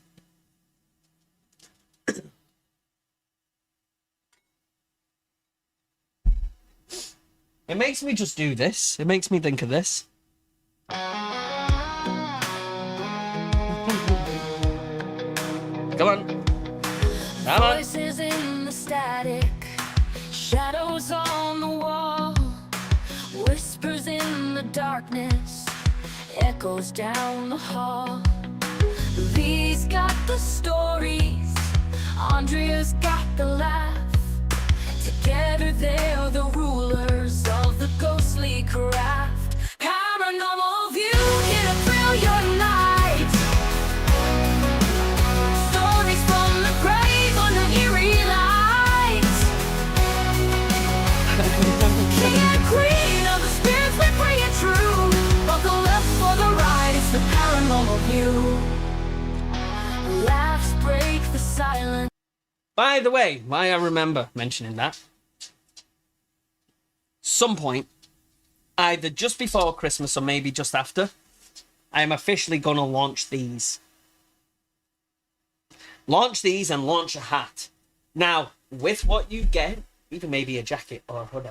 It makes me just do this. It makes me think of this. Come on. Come on. Voices in the static, shadows on the wall, whispers in the darkness, echoes down the hall. Lee's got the stories, Andrea's got the laugh. Together they're the rulers of the ghostly craft. Paranormal view, here to thrill your night. Stories from the grave under eerie lights. King and queen of the spirits, we bring it true. Buckle up for the ride, it's the paranormal view. Laughs break the silence. By the way, why I remember mentioning that. Some point, either just before Christmas or maybe just after, I am officially going to launch these. Launch these and launch a hat. Now, with what you get, even maybe a jacket or a hoodie.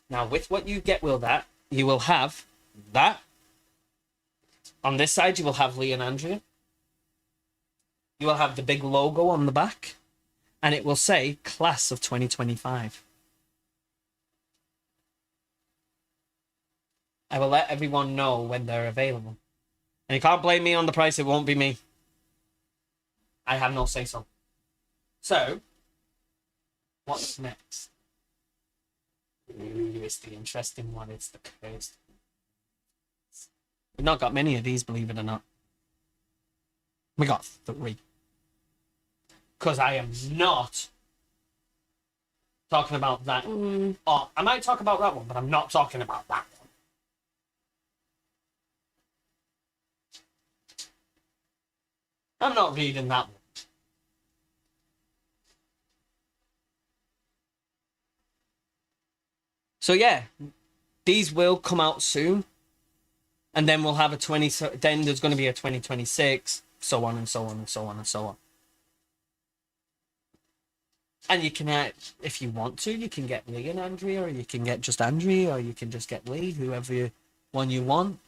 Now, with what you get with that, you will have that. On this side, you will have Lee and Andrea. You will have the big logo on the back. And it will say, Class of 2025. I will let everyone know when they're available. And you can't blame me on the price, it won't be me. I have no say-so. So, what's next? Ooh, it's the interesting one, it's the cursed. We've not got many of these, believe it or not. We got 3. Because I am not talking about that. Oh, I might talk about that one, but I'm not talking about that one. I'm not reading that one. So yeah, these will come out soon. And then we'll have a then there's going to be a 2026, so on and so on and so on and so on. And you can, if you want to, you can get Lee and Andrea, or you can get just Andrea, or you can just get Lee, whoever one you want.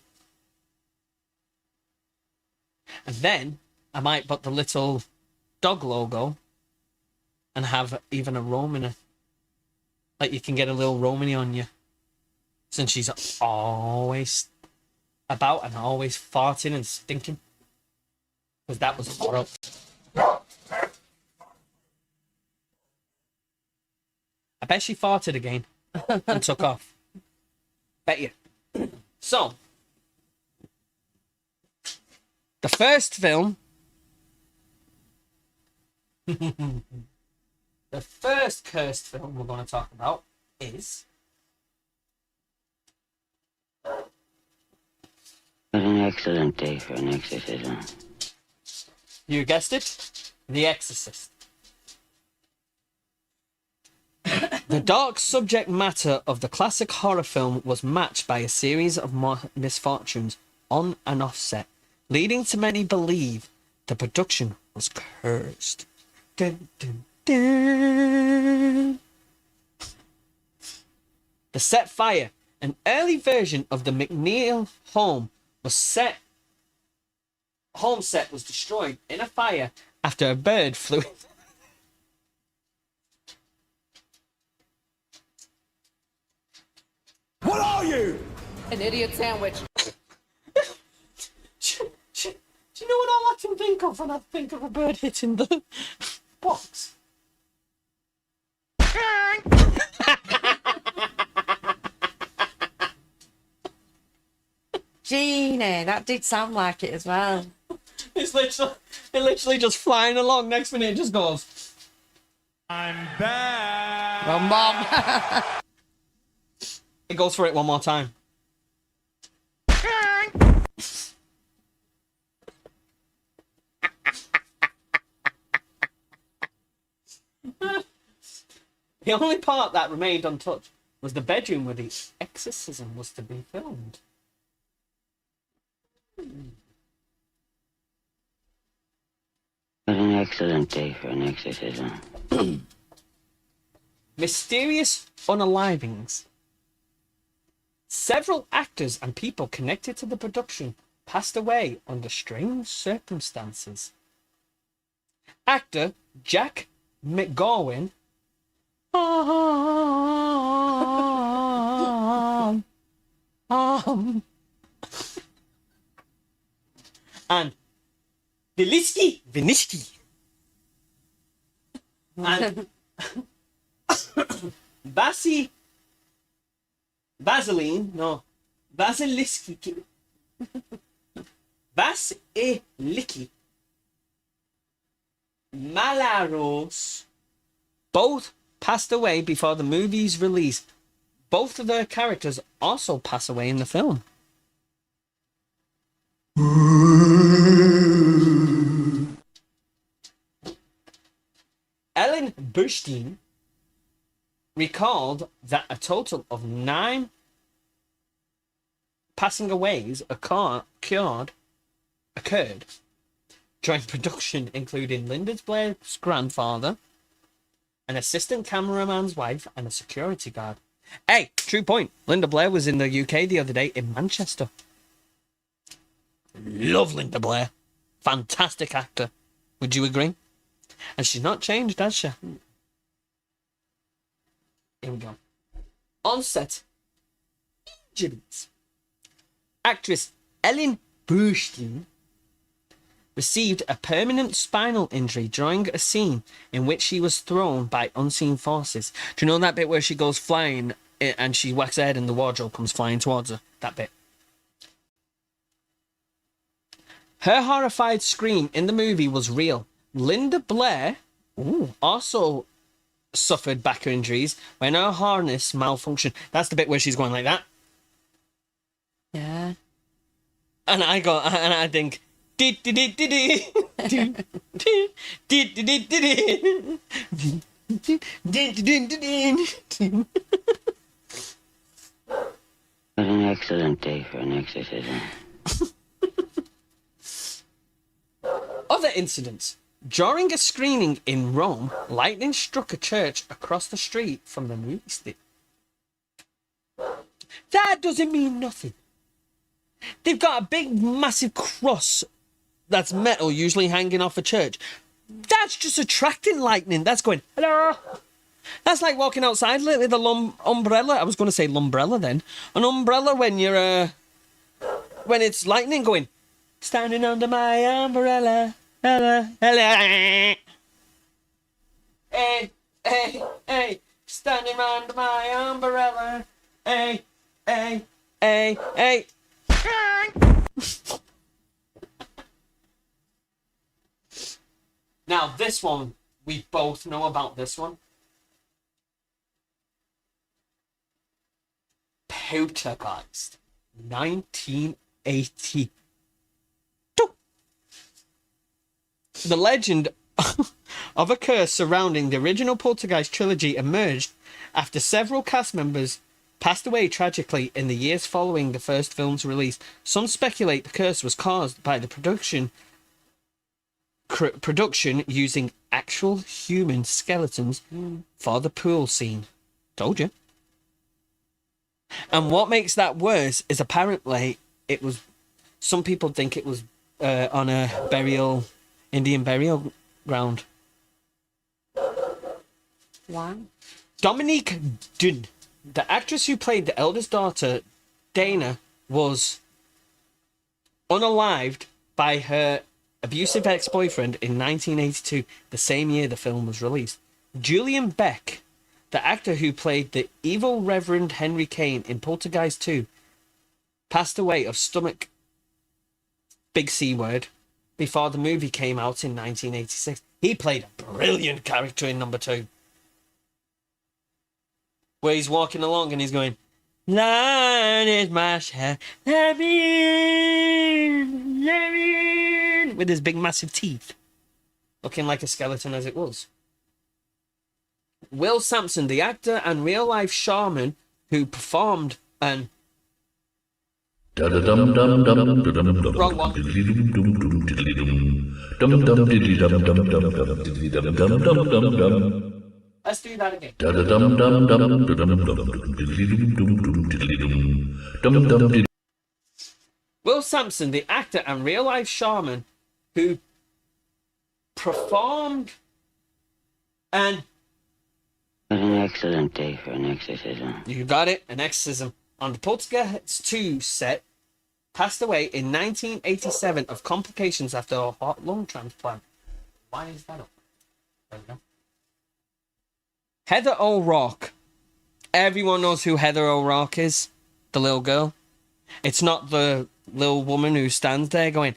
And then I might put the little dog logo and have even a Romany. Like you can get a little Romany on you. Since she's always about and always farting and stinking. Because that was horrible. I bet she farted again and took off. Bet you. So, the first film. The first cursed film we're going to talk about is. What an excellent day for an exorcism. You guessed it, The Exorcist. The dark subject matter of the classic horror film was matched by a series of misfortunes on and off set, leading to many believe the production was cursed. Dun, dun, dun. The set fire. An early version of the McNeil home was set home set was destroyed in a fire after a bird flew. What are you? An idiot sandwich. Do you know what I like to think of when I think of a bird hitting the box? Genie, that did sound like it as well. It's literally just flying along. Next minute, it just goes. I'm back. Well, Mom. It goes for it one more time. The only part that remained untouched was the bedroom where the exorcism was to be filmed. What an excellent day for an exorcism. Mysterious unalivings. Several actors and people connected to the production passed away under strange circumstances. Actor Jack McGowan and Viniski and Vasiliki Malaros both passed away before the movie's release. Both of their characters also pass away in the film. Ellen Burstyn recalled that a total of 9 passing aways occurred during production, including Linda Blair's grandfather, an assistant cameraman's wife, and a security guard. Hey, true point. Linda Blair was in the UK the other day in Manchester. Love Linda Blair. Fantastic actor. Would you agree? And she's not changed, has she? Here we go. On set, injuries. Actress Ellen Burstyn received a permanent spinal injury during a scene in which she was thrown by unseen forces. Do you know that bit where she goes flying and she whacks her head and the wardrobe comes flying towards her? That bit. Her horrified scream in the movie was real. Linda Blair also suffered back injuries when her harness malfunctioned. That's the bit where she's going like that. Yeah. And I think, What an excellent day for an exorcism. Other incidents. During a screening in Rome, lightning struck a church across the street from the movie theater. That doesn't mean nothing. They've got a big, massive cross that's metal, usually hanging off a church. That's just attracting lightning. That's going, hello. That's like walking outside with a umbrella. I was going to say lumbrella then. An umbrella when you're, when it's lightning going, standing under my umbrella. Hello, hello. Hey, hey, hey, standing under my umbrella. Hey, hey, hey, hey. Now, this one, we both know about this one. Poltergeist, 1980. The legend of a curse surrounding the original Poltergeist trilogy emerged after several cast members passed away tragically in the years following the first film's release. Some speculate the curse was caused by the production using actual human skeletons for the pool scene. Told you. And what makes that worse is apparently it was. Some people think it was on a Indian burial ground. Wow. Dominique Dunne, the actress who played the eldest daughter, Dana, was unalived by her abusive ex-boyfriend in 1982, the same year the film was released. Julian Beck, the actor who played the evil Reverend Henry Kane in Poltergeist 2, passed away of stomach, big C word, before the movie came out in 1986. He played a brilliant character in number 2. Where he's walking along and he's going, "Lord is my share, let me in, let me in," with his big massive teeth, looking like a skeleton as it was. Will Sampson, the actor and real-life shaman who performed an... Wrong one. Let's do that again. Will Sampson, the actor and real-life shaman who performed an... What an excellent day for an exorcism. You got it, an exorcism on the Poltergeist 2 set, passed away in 1987 of complications after a heart lung transplant. Why is that up? There we go. Heather O'Rourke. Everyone knows who Heather O'Rourke is. The little girl. It's not the little woman who stands there going,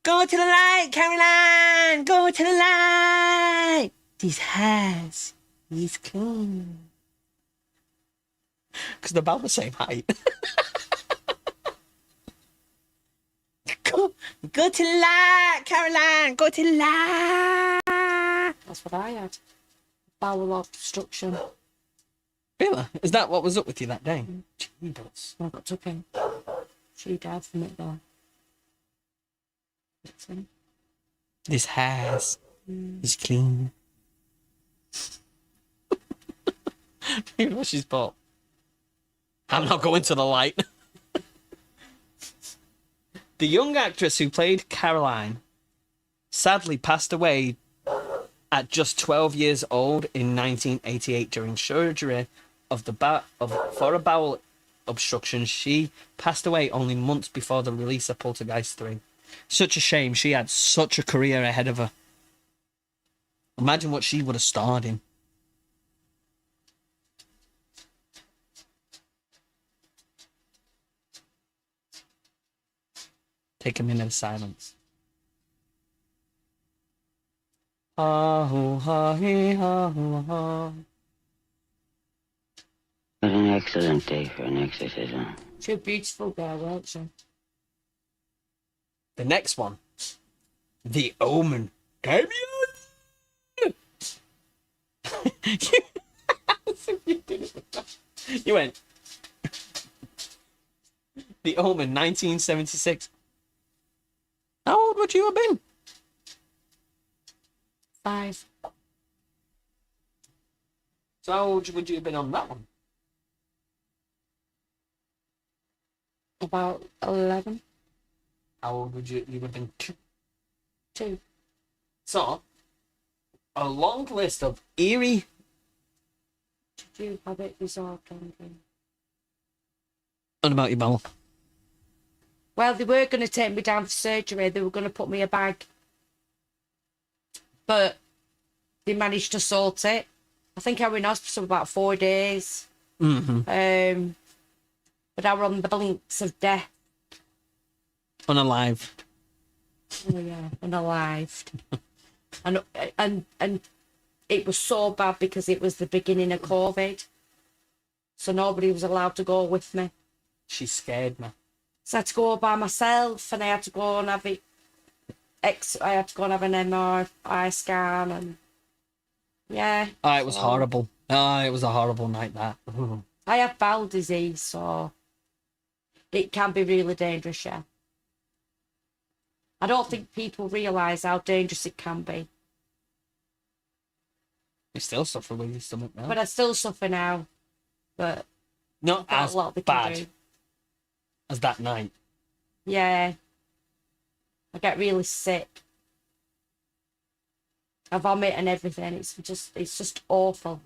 "Go to the light, Caroline! Go to the light! These hairs, he's clean." Because they're about the same height. Go to the light, Caroline! Go to the light! That's what I had. Bowel obstruction. Really? Is that what was up with you that day? Jesus. I got took in. She died from it though. This has is clean. You know she's bought. I'm not going to the light. The young actress who played Caroline sadly passed away at just 12 years old in 1988 during surgery for a bowel obstruction. She passed away only months before the release of Poltergeist 3. Such a shame. She had such a career ahead of her. Imagine what she would have starred in. Take a minute of silence. What an excellent day for an exorcism. She's a beautiful girl, wasn't she? The next one. The Omen. Damien! You went. The Omen, 1976. How old would you have been? 5. So how old would you have been on that one? About 11. How old would you have been? 2. So, a long list of eerie... Did you have it resolved on me? What about your bowel? Well, they were going to take me down for surgery. They were going to put me in a bag. But they managed to sort it. I think I was in hospital about 4 days. Mm-hmm. But I was on the blinks of death. Unalive. Oh yeah, unalived. and it was so bad because it was the beginning of COVID. So nobody was allowed to go with me. She scared me. So I had to go by myself, and I had to go and have it. I had to go and have an MRI scan, and yeah. Oh, it was horrible. Oh, it was a horrible night, that. I have bowel disease, so it can be really dangerous, yeah. I don't think people realise how dangerous it can be. You still suffer with your stomach now. But I still suffer now. But Not got as a lot they can bad do. as that night. Yeah. I get really sick. I vomit and everything. It's just awful.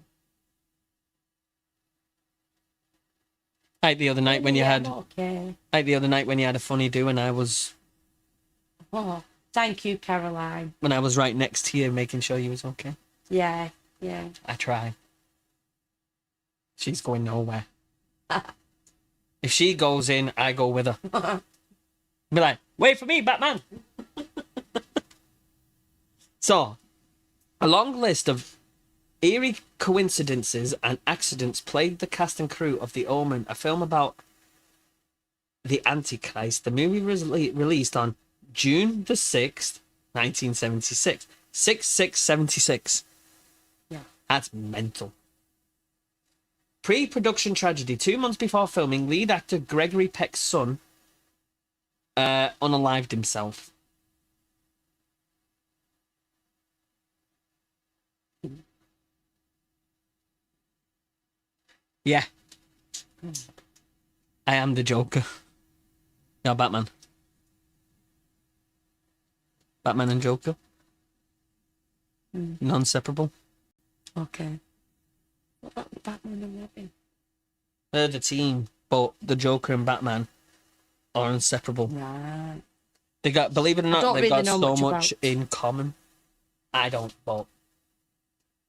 Like the other night when you Yeah, had, I'm okay. like the other night when you had a funny do, and I was Oh, thank you, Caroline. when I was right next to you, making sure you was okay. Yeah, yeah. I try. She's going nowhere. If she goes in, I go with her. Be like, wait for me, Batman. So, a long list of eerie coincidences and accidents plagued the cast and crew of The Omen, a film about the Antichrist. The movie was released on June the 6th, 1976. 6/6/76. Yeah. That's mental. Pre-production tragedy. 2 months before filming, lead actor Gregory Peck's son unalived himself. Yeah. I am the Joker. No, Batman. Batman and Joker. Non-separable. Okay. What about Batman and Robin? They're the team, but the Joker and Batman are inseparable. Right. They got, believe it or not, don't they've really got know so much much about- in common. I don't, but.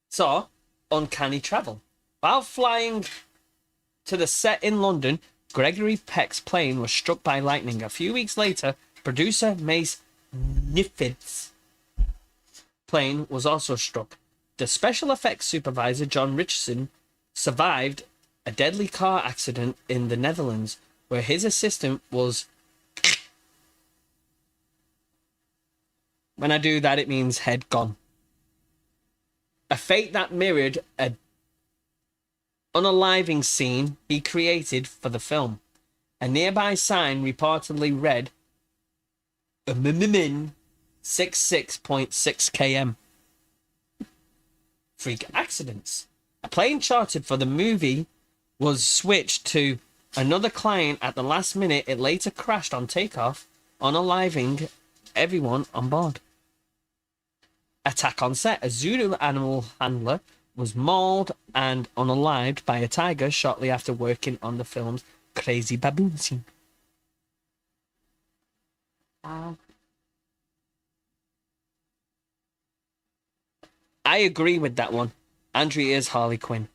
So, uncanny travel. While flying to the set in London, Gregory Peck's plane was struck by lightning. A few weeks later, producer Mace Niffid's plane was also struck. The special effects supervisor, John Richardson, survived a deadly car accident in the Netherlands, where his assistant was... When I do that, it means head gone. A fate that mirrored a unaliving scene he created for the film. A nearby sign reportedly read 66.6 km. Freak accidents. A plane chartered for the movie was switched to another client at the last minute. It later crashed on takeoff, unaliving everyone on board. Attack on set. A Zulu animal handler was mauled and unalived by a tiger shortly after working on the film's crazy baboon scene. Wow. I agree with that one. Andrea is Harley Quinn.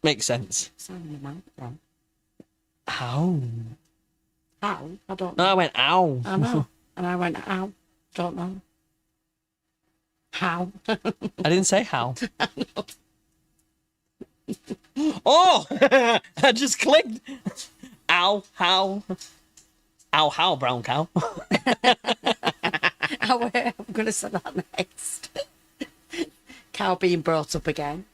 Makes sense. Sound in my mouth then. Ow. Ow? I don't No, know. I went ow. I know. And I went, ow. Don't know. How? I didn't say how. Oh! I just clicked. Ow, how. Ow, how, brown cow. I'm going to say that next. Cow being brought up again.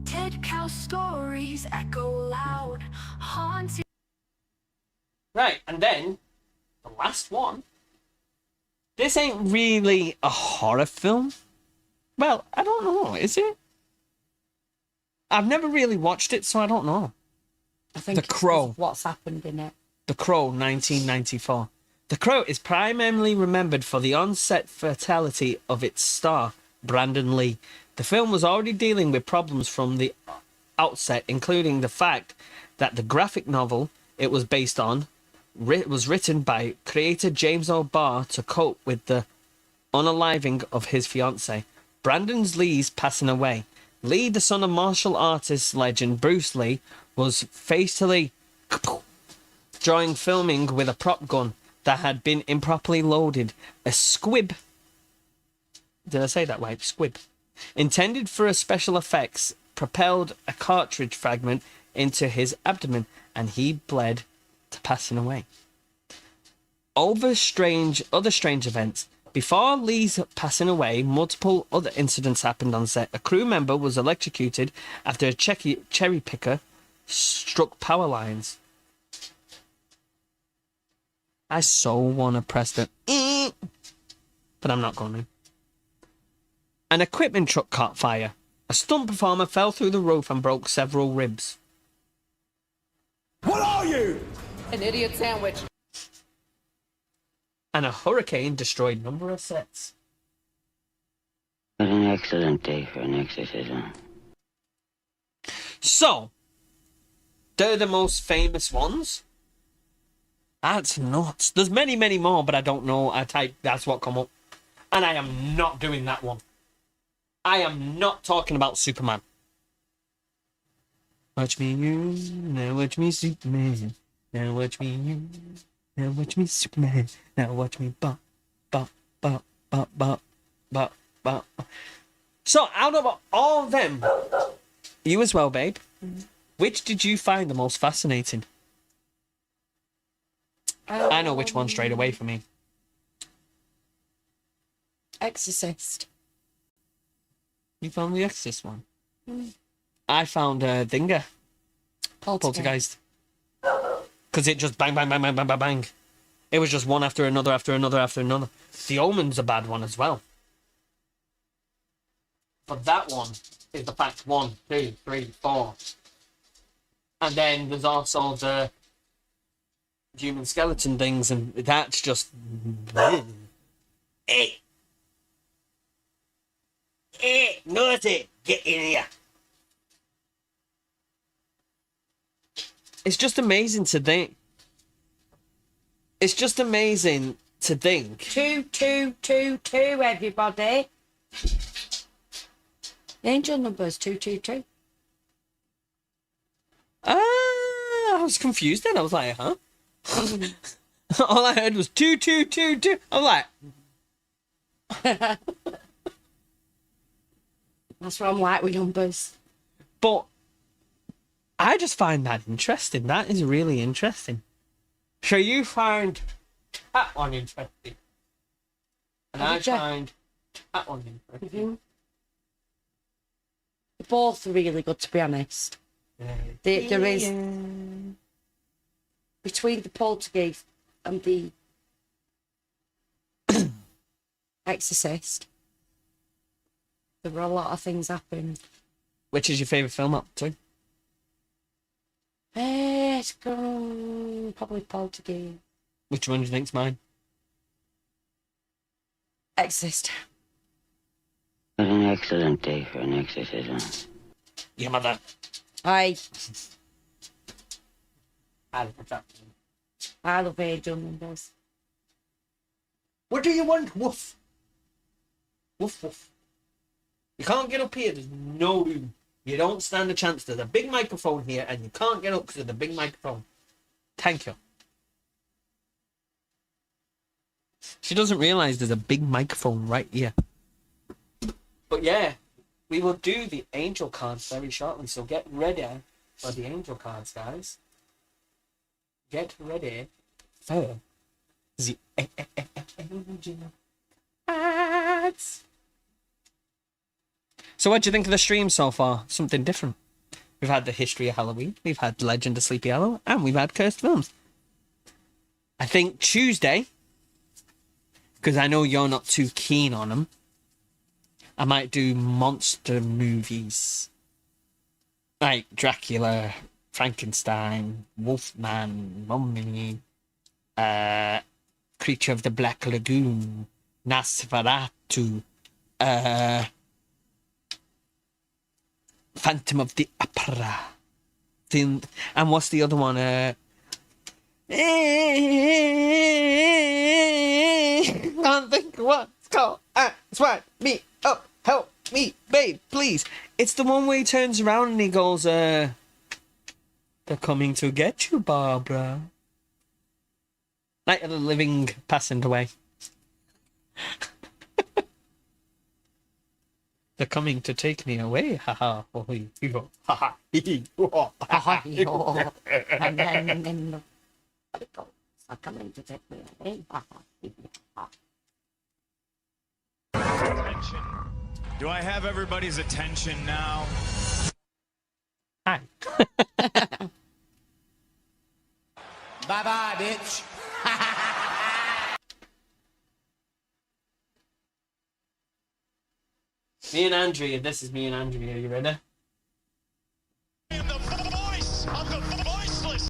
Dead cow stories echo loud, haunting. Right, and then the last one. This ain't really a horror film. Well, I don't know, is it? I've never really watched it, so I don't know. I think The it's 'cause Crow. of what's happened in it. The Crow, 1994. The Crow is primarily remembered for the on-set fatality of its star, Brandon Lee. The film was already dealing with problems from the outset, including the fact that the graphic novel it was based on was written by creator James O'Barr to cope with the unaliving of his fiancée. Brandon Lee's passing away. Lee, the son of martial artist legend Bruce Lee, was fatally during filming with a prop gun that had been improperly loaded. A squib. Did I say that right? Squib. Intended for a special effects, propelled a cartridge fragment into his abdomen, and he bled to passing away. Other strange events. Before Lee's passing away, multiple other incidents happened on set. A crew member was electrocuted after a cherry picker struck power lines. I so want to press the but I'm not going to. An equipment truck caught fire. A stunt performer fell through the roof and broke several ribs. What are you? An idiot sandwich. And a hurricane destroyed a number of sets. What an excellent day for an exorcism. So, they're the most famous ones. That's nuts. There's many, many more, but I don't know. I type that's what come up. And I am not doing that one. I am not talking about Superman. Watch me you, now watch me Superman. Now watch me you, now watch me Superman. Now watch me bop, bop, bop, bop, bop, bop, bop. So out of all of them, you as well, babe, which did you find the most fascinating? I know which one straight away for me. Exorcist. You found the Exorcist one? I found Dinger. Poltergeist. Because it just bang, bang, bang, bang, bang, bang, bang. It was just one after another, after another, after another. The Omen's a bad one as well. But that one is the fact 1, 2, 3, 4. And then there's also the human skeleton things, and that's just... Hey! Hey, naughty! Get in here! It's just amazing to think. It's just amazing to think. 2, 2, 2, 2, everybody. The angel number is 222. I was confused then. I was like, huh? All I heard was 2, 2, 2, 2. I'm like, That's what I'm like with numbers. but I just find that interesting. That is really interesting. So you find that one interesting. And I Did ya? find that one interesting. They're both really good, to be honest. There is, between the poltergeist and the Exorcist, there were a lot of things happening. Which is your favourite film up to? It's probably poltergeist. Which one do you think's mine? Exorcist. What an excellent day for an exorcism. Your mother. I I love that. love angel numbers. What do you want? Woof. Woof, woof. You can't get up here. There's no room. You don't stand a chance. There's a big microphone here, and you can't get up because of the big microphone. Thank you. She doesn't realise there's a big microphone right here. But yeah, we will do the angel cards very shortly, so get ready for the angel cards, guys. Get ready for the angel cards. So what do you think of the stream so far? Something different. We've had the history of Halloween, we've had Legend of Sleepy Hollow, and we've had cursed films. I think Tuesday, because I know you're not too keen on them, I might do monster movies. Like Dracula, Frankenstein, Wolfman, Mummy, Creature of the Black Lagoon, Nosferatu, Phantom of the Opera. And what's the other one? Can't think of what it's called. Swipe me up, help me, babe, please. It's the one where he turns around and he goes, they're coming to get you, Barbara. Night of the Living passing away. They're coming to take me away. Ha ha. Oh, yo. Ha ha. And then the ghosts are coming to take me away. Attention. Do I have everybody's attention now? Hi. Bye-bye, bitch. Me and Andrea. This is me and Andrea. Are you ready? I am the voice of the voiceless.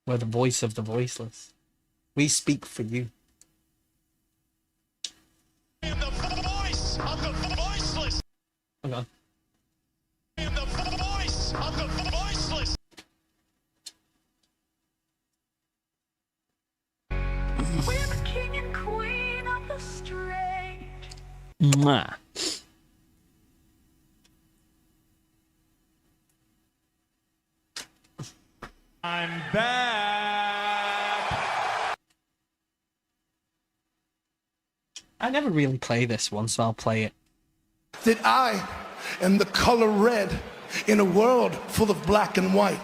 We're the voice of the voiceless. We speak for you. I am the voice of the voiceless. Hold on. I am the voice of the voiceless. We're the king and queen of the strange. Mwah. I'm back. I never really play this one, so I'll play it. That I am the color red in a world full of black and white.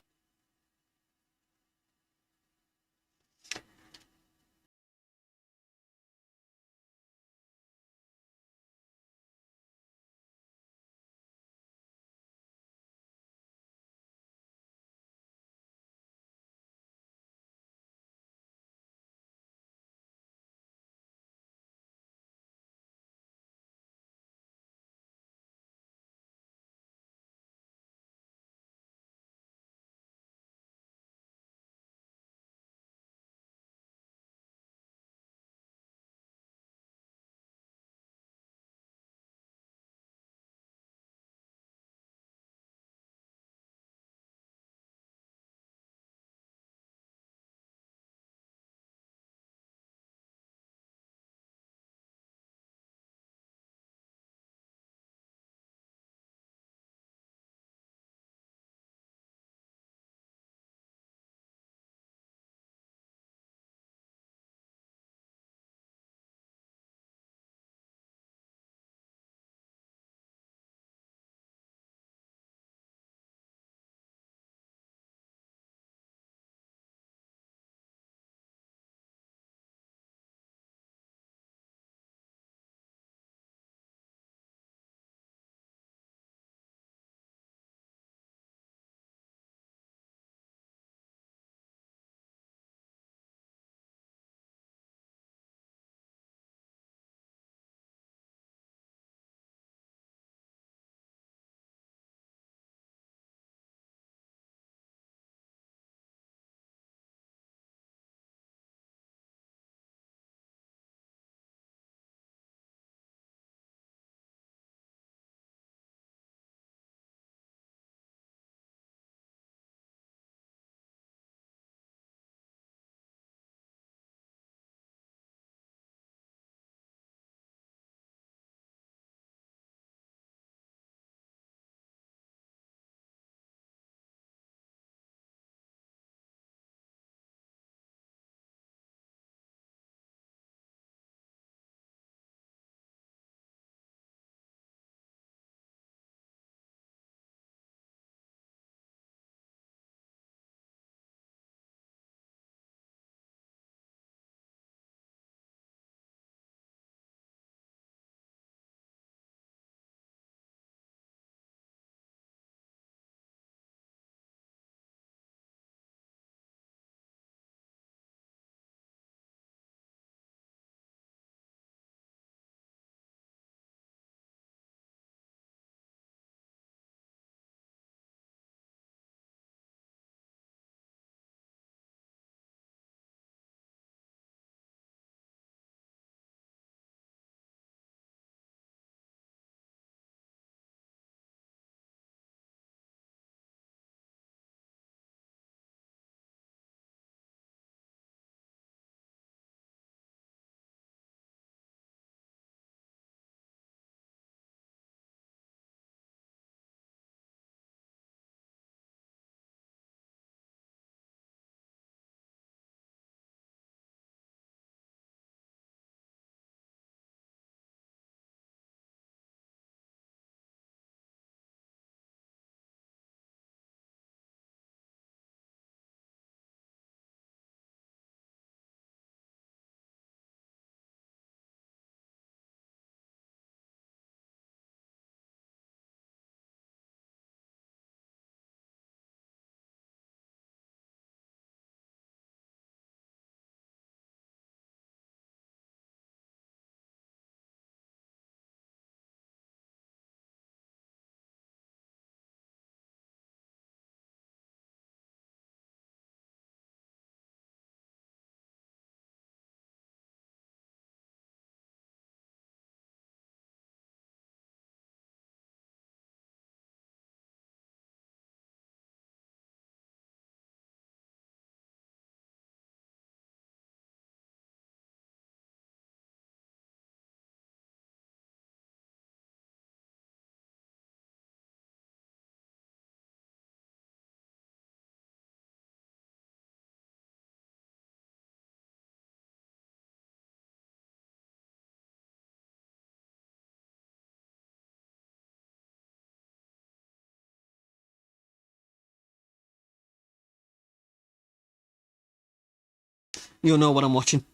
you'll know what I'm watching.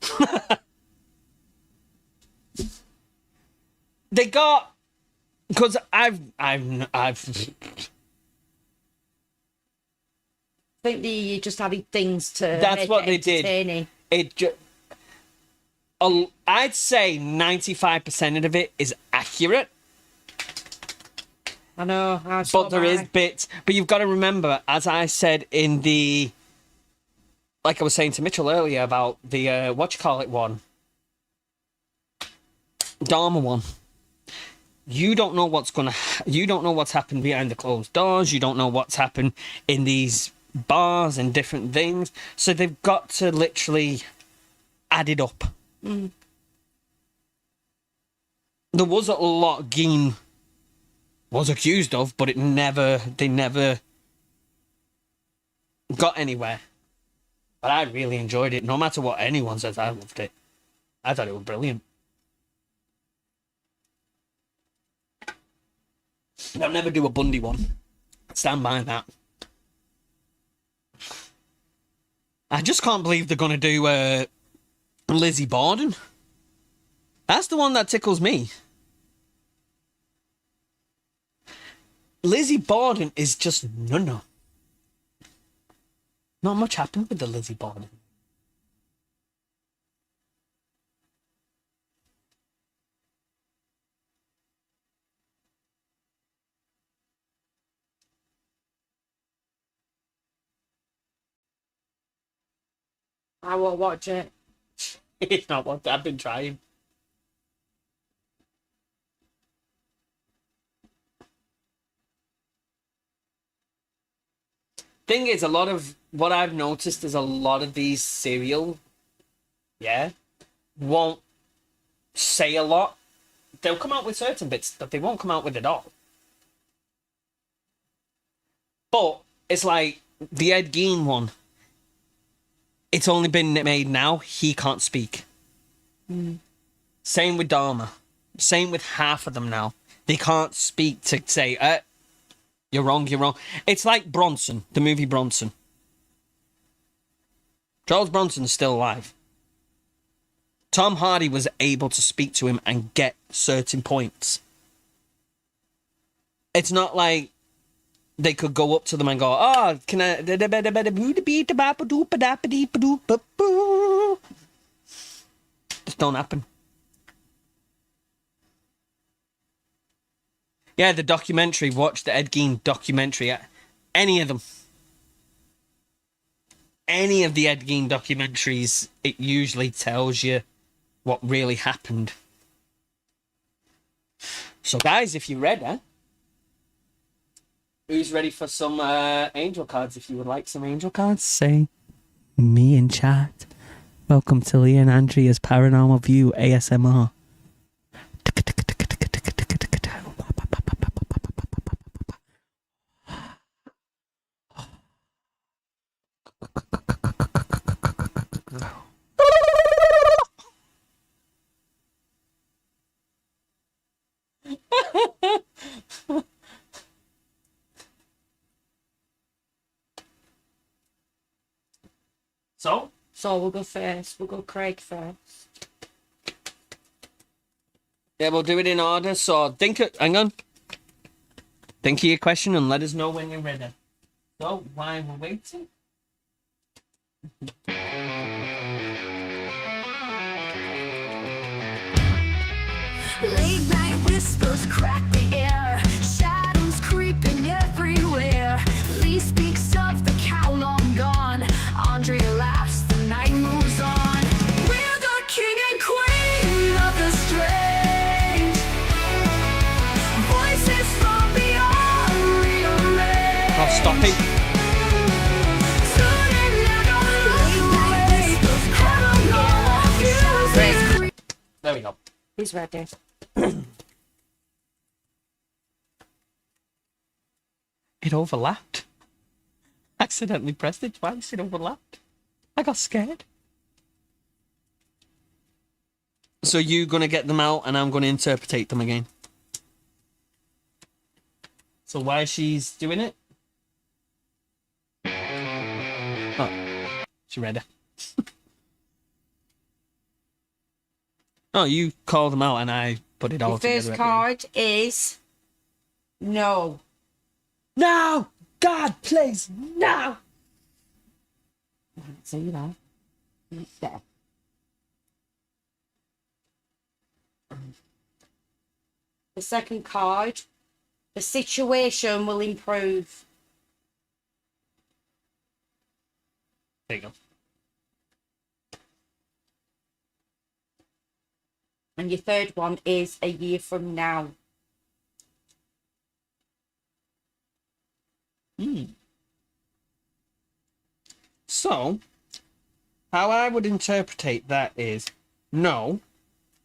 They got, because I've think you just added things to That's make what it they did. entertaining. I'd say 95% of it is accurate, I know. but there is bits. But you've got to remember, as I said in the, like I was saying to Mitchell earlier about the one, Dharma one. You don't know what's you don't know what's happened behind the closed doors. You don't know what's happened in these bars and different things. So they've got to literally add it up. There was a lot Geen was accused of, but they never got anywhere. But I really enjoyed it. No matter what anyone says, I loved it. I thought it was brilliant. They'll never do a Bundy one. Stand by that. I just can't believe they're going to do Lizzie Borden. That's the one that tickles me. Lizzie Borden is just no. Not much happened with the Lizzie Borden. I won't watch it. It's not what I've been trying. Thing is, a lot of what I've noticed is a lot of these serial, won't say a lot. They'll come out with certain bits, but they won't come out with it all. But it's like the Ed Gein one. It's only been made now. He can't speak. Same with Dharma. Same with half of them now. They can't speak to say, you're wrong, you're wrong. It's like Bronson, the movie Bronson. Charles Bronson's still alive. Tom Hardy was able to speak to him and get certain points. It's not like they could go up to them and go, oh, can I... Just don't happen. Yeah, the documentary. Watch the Ed Gein documentary. Any of them. Any of the Ed Gein documentaries, it usually tells you what really happened. So, guys, if you're ready, who's ready for some angel cards? If you would like some angel cards, say me in chat. Welcome to Leah and Andrea's Paranormal View ASMR. So we'll go first. We'll go Craig first. Yeah, we'll do it in order. So hang on. Think of your question and let us know when you're ready. So while we're waiting. Late night whispers crack the air, shadows creeping everywhere. Lee speaks of the cow long gone. Andrea laughs, the night moves on. We're the king and queen of the strange. Voices from beyond rearrange. Oh, stop it. There we go. He's ready. It overlapped. Accidentally pressed it twice. It overlapped. I got scared. So you're going to get them out and I'm going to interpretate them again. So while she's doing it... Oh, she read it. Oh, you call them out and I put it all Your together. first at the end. card is no. No! God, please, no! I can't see that. It's there. The second card, the situation will improve. There you go. And your third one is a year from now. So, how I would interpret that is, no,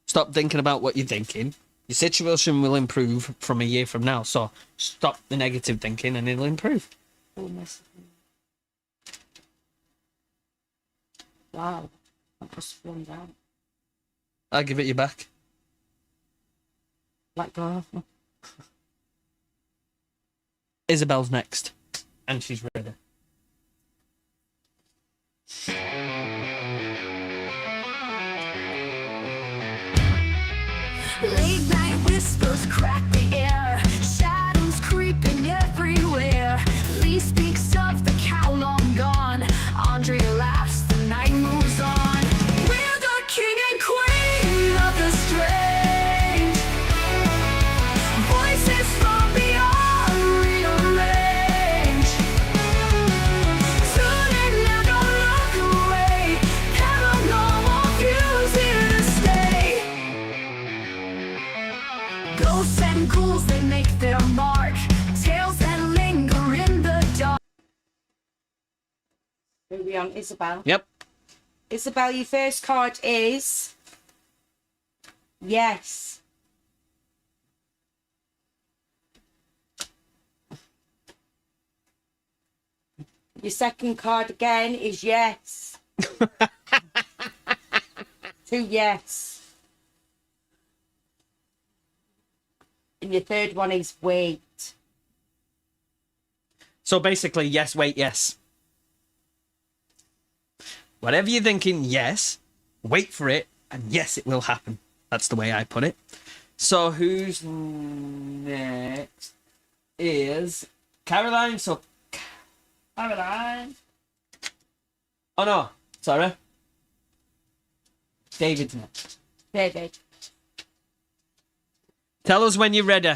stop thinking about what you're thinking. Your situation will improve from a year from now. So, stop the negative thinking and it'll improve. Wow. That just flown down. I'll give it you back. Let go. Isabel's next. And she's ready. Late night whispers crack the air, shadows creeping everywhere. Lee speaks of the cow long gone. Andrea laughs, the night moves on. We're the king and queen of the strange. Voices from beyond rearrange. Tune in now, don't look away. Paranormal views here to stay. Ghosts and ghouls, they make their mark. Tales that linger in the dark. Here we are, Isabel. Yep. Isabel, your first card is yes. Your second card again is yes. Two yes. And your third one is wait. So basically, yes, wait, yes. Whatever you're thinking, yes. Wait for it, and yes, it will happen. That's the way I put it. So who's next is Caroline. So Caroline. Oh no, sorry. David's next. David. Tell us when you're ready.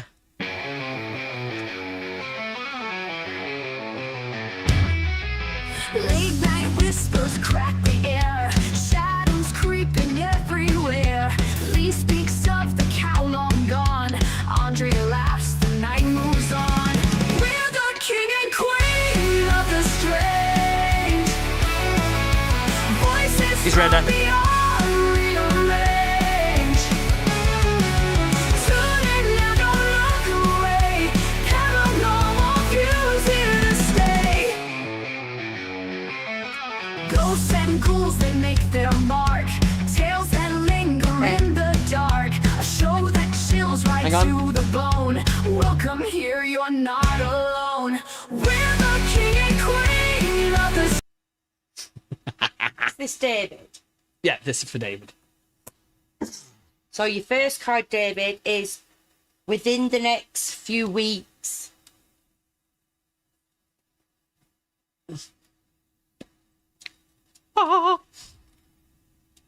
Late night whispers crack the air, shadows creeping everywhere. Lee speaks of the cow long gone. Andrea laughs, the night moves on. We're the king and queen of the strange. Voices He's ready. from beyond rearrange. Tune in now, don't look away. Paranormal views here to stay. Ghosts and ghouls, they make their mark. Tales that linger in the dark. A show that chills right Hang on. to the bone. Welcome here, you're not alone. We're the king and queen of the Is this David? Yeah, this is for David. So your first card, David, is within the next few weeks.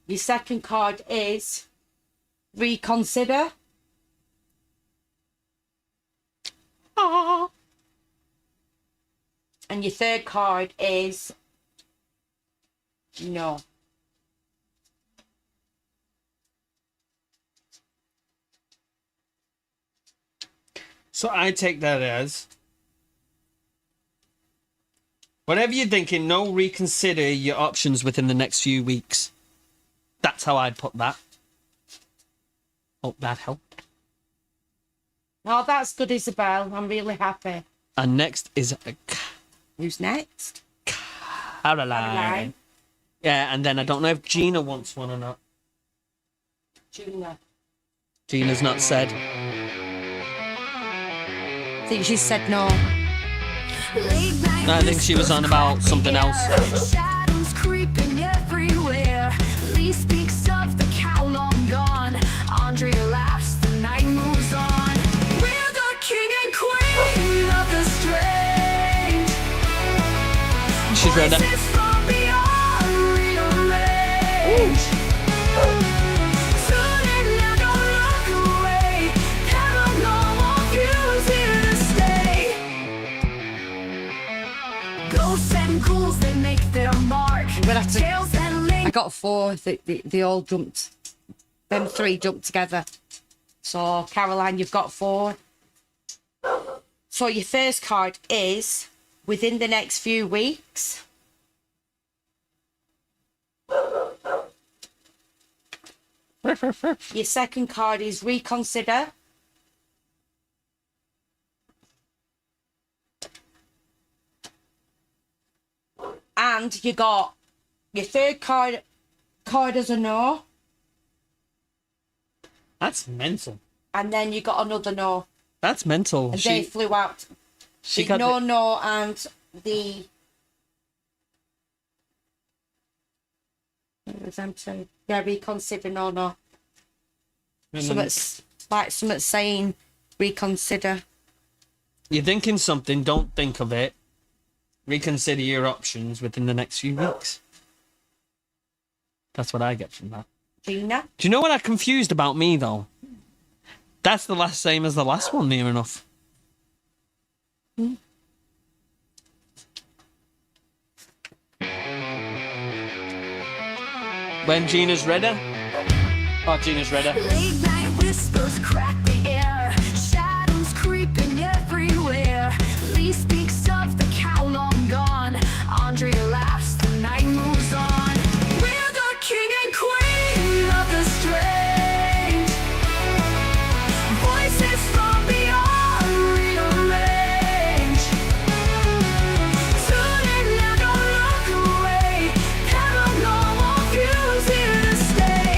Your second card is reconsider. And your third card is no. So I take that as whatever you're thinking, no, reconsider your options within the next few weeks. That's how I'd put that. Hope that helped. Oh, that's good, Isabel. I'm really happy. And next is Who's next? Caroline. Caroline. Yeah, and then I don't know if Gina wants one or not. Gina. Gina's not said. I think she said no. I think she was on about something else. Shadows creeping everywhere. Lee speaks of the cow long gone. she's ready. Voices from beyond rearrange. Tune in now, don't look away. Paranormal views here to stay. Ghosts and ghouls, they make their mark. gonna have to- Tales and I got 4. They all jumped. Them 3 jumped together. So, Caroline, you've got 4. So, your first card is within the next few weeks. Your second card is reconsider. And you got your third card as a no. That's mental. And then you got another no. That's mental. And they flew out. She The got no, the- no, and the... What was I'm saying? Yeah, reconsider, no, no. Something saying reconsider. You're thinking something, don't think of it. Reconsider your options within the next few weeks. That's what I get from that. Gina? Do you know what I confused about me, though? That's the last same as the last one, near enough. When Gina's ready? Oh, Gina's ready. late night whispers crack the air. Shadows creeping everywhere. Lee speaks of the cow long gone. Andrea laughs, the night moves on. We're the king and queen of the strange. Voices from beyond rearrange. Tune in now, don't look away. Paranormal views here to stay.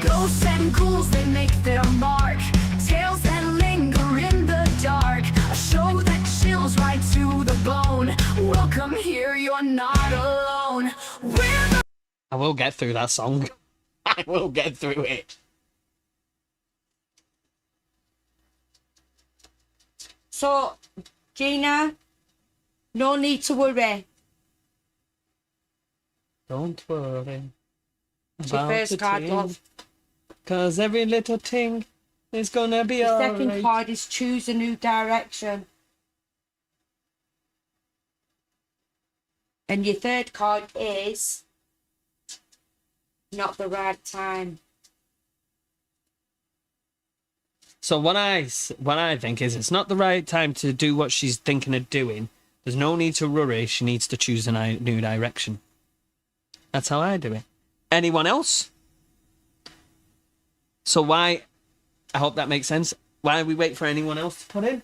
Ghosts and ghouls, they make their mark. Tales that linger in the dark. A show that chills right to the bone. Welcome here, you're not alone. We're the I will get through that song. I will get through it. So, Gina, no need to worry. Don't worry. It's your first card, love. Cause every little thing is gonna be The second alright. card is choose a new direction. And your third card is not the right time. So what I think is it's not the right time to do what she's thinking of doing. There's no need to worry. She needs to choose a new direction. That's how I do it. Anyone else? So why? I hope that makes sense. Why we wait for anyone else to put in?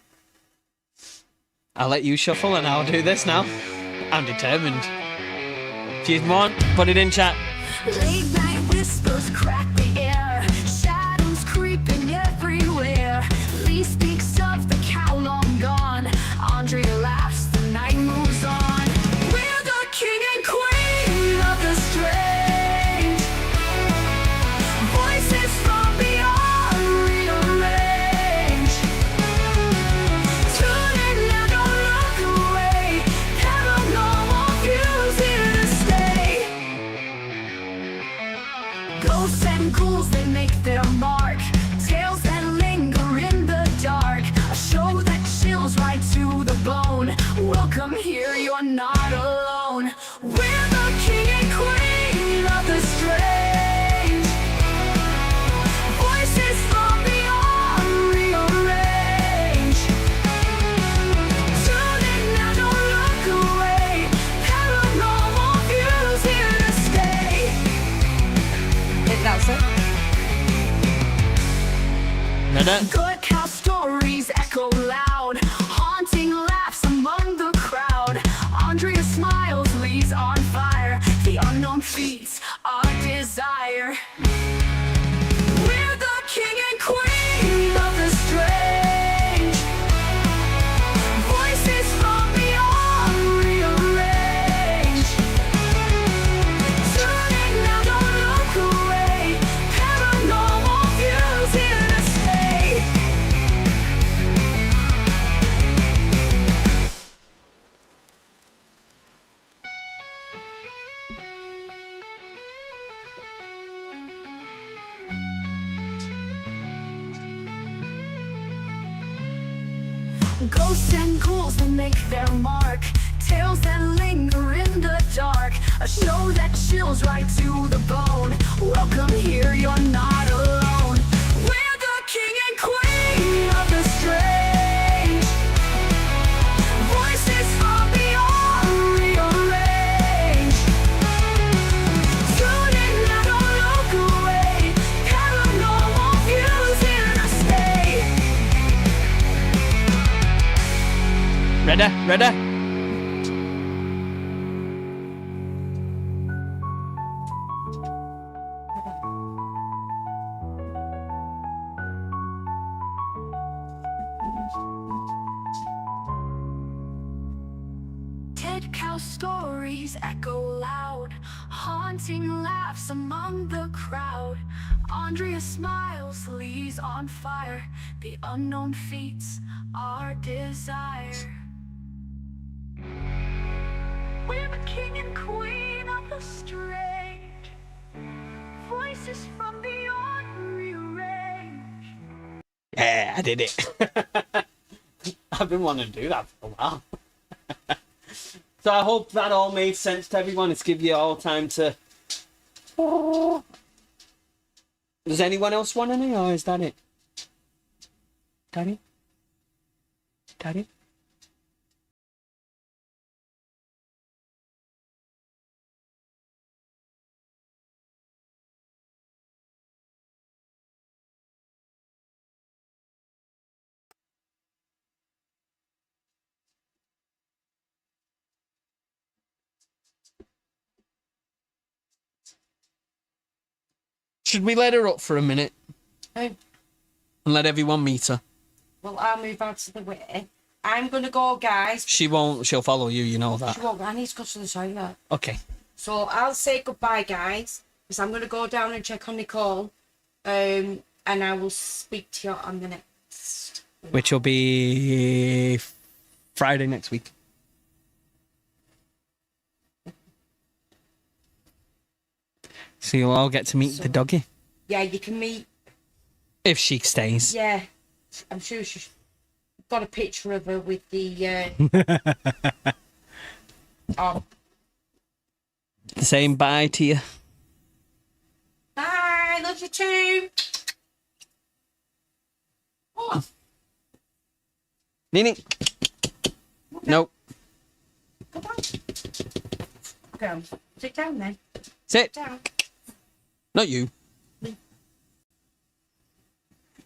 I'll let you shuffle and I'll do this now. I'm determined. If you want, put it in chat. late night whispers crack the air. Shadows creeping everywhere. Lee speaks of the cow long gone. Andrea laughs, the night moves on. We're the king and queen of the strange. Voices from beyond rearrange. Tune in now, don't look away. Paranormal views here to stay. Ghosts and ghouls, they make their mark. Tales that linger in the dark. A show that chills right to the bone. Welcome here, you're not alone. We're the king and queen of the strange. Voices from beyond rearrange. Tune in now, don't look away. Paranormal views here to stay. That's it. Ready? Good cow stories echo loud, haunting laughs among the crowd. Andrea smiles, Lee's on fire. The unknown feeds our desire. We're the king and queen of the strange. Voices from beyond rearrange. Tune in now, don't look away. Paranormal views here to stay. and ghouls that make their mark. Tales that linger in the dark. A show that chills right to the bone. Welcome here, you're not alone. We're the king and queen of the strange. Voices from beyond rearrange. Tune in now, don't look away. Paranormal views here to stay. Ready? Dead cow stories echo loud, haunting laughs among the crowd. Andrea smiles, Lee's on fire. The unknown feats our desire. We're the king and queen of the strange. Voices from beyond rearrange. Yeah, I did it. I've been wanting to do that for a while. So I hope that all made sense to everyone. It's give you all time to... Does anyone else want any, or is that it? Daddy? Daddy? Should we let her up for a minute Oh, and let everyone meet her? well, I'll move out of the way. I'm going to go, guys. She won't, she'll follow you, you know that. She won't. I need to go to the toilet. Okay. So I'll say goodbye, guys, because I'm going to go down and check on Nicole. And I will speak to you on the next. Which will be Friday next week. So you'll all get to meet the doggy. Yeah, you can meet. If she stays. Yeah, I'm sure she's got a picture of her with the. Oh, Saying bye to you. bye. Love you too. Oh, Nini. Nope. come on. Go. Sit down then. Sit. Down. Not you.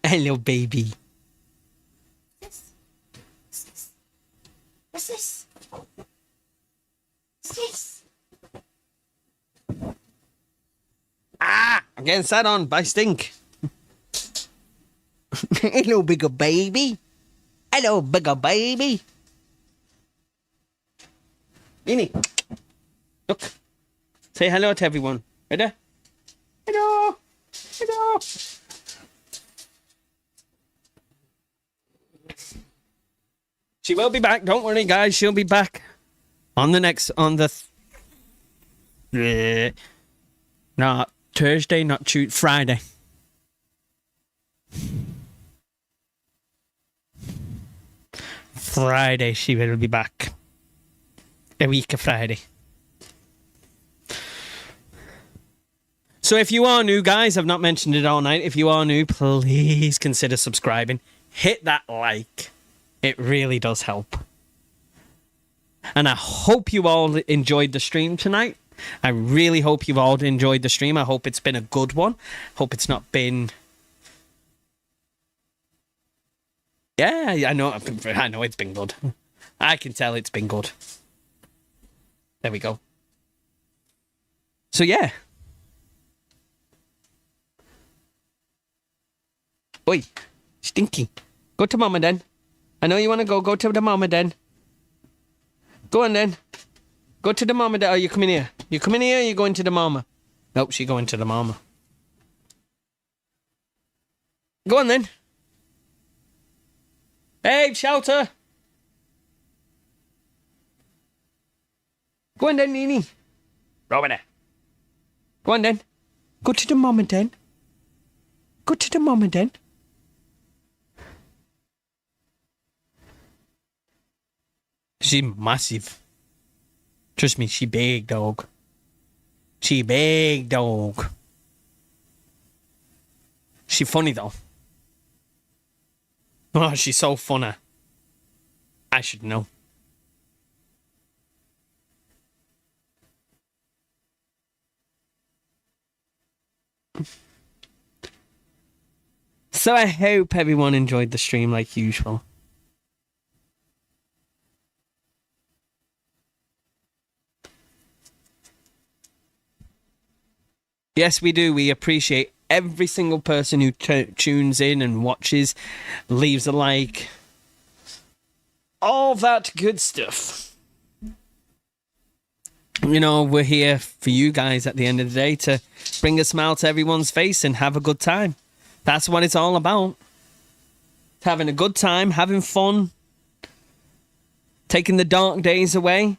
Hello, baby. This. What's this? What's this? Ah! I'm getting sat on by Stink. Hello, bigger baby. Hello, bigger baby. Nini. Look. Say hello to everyone. Ready? Hello. Hello. She will be back. Don't worry, guys. She'll be back on the next, not Thursday, not Tuesday, Friday. Friday, she will be back. A week of Friday. So if you are new, guys, I've not mentioned it all night. If you are new, please consider subscribing. Hit that like. It really does help. And I hope you all enjoyed the stream tonight. I really hope you've all enjoyed the stream. I hope it's been a good one. Hope it's not been... Yeah, I know it's been good. I can tell it's been good. There we go. So yeah. Oi, Stinky. Go to Mama then. I know you want to go. Go to the Mama then. Go on then. Go to the Mama then. Oh, you coming here? You coming here or you going to the Mama? Nope, she going to the Mama. Go on then. Babe, shelter. Go on then, Nini. Over there. Go on then. Go to the Mama then. Go to the Mama then. She's massive. Trust me, she big dog. She big dog. She funny though. Oh, she's so funny. I should know. So I hope everyone enjoyed the stream like usual. Yes, we do. We appreciate every single person who tunes in and watches, leaves a like, all that good stuff. You know, we're here for you guys at the end of the day to bring a smile to everyone's face and have a good time. That's what it's all about. Having a good time, having fun, taking the dark days away.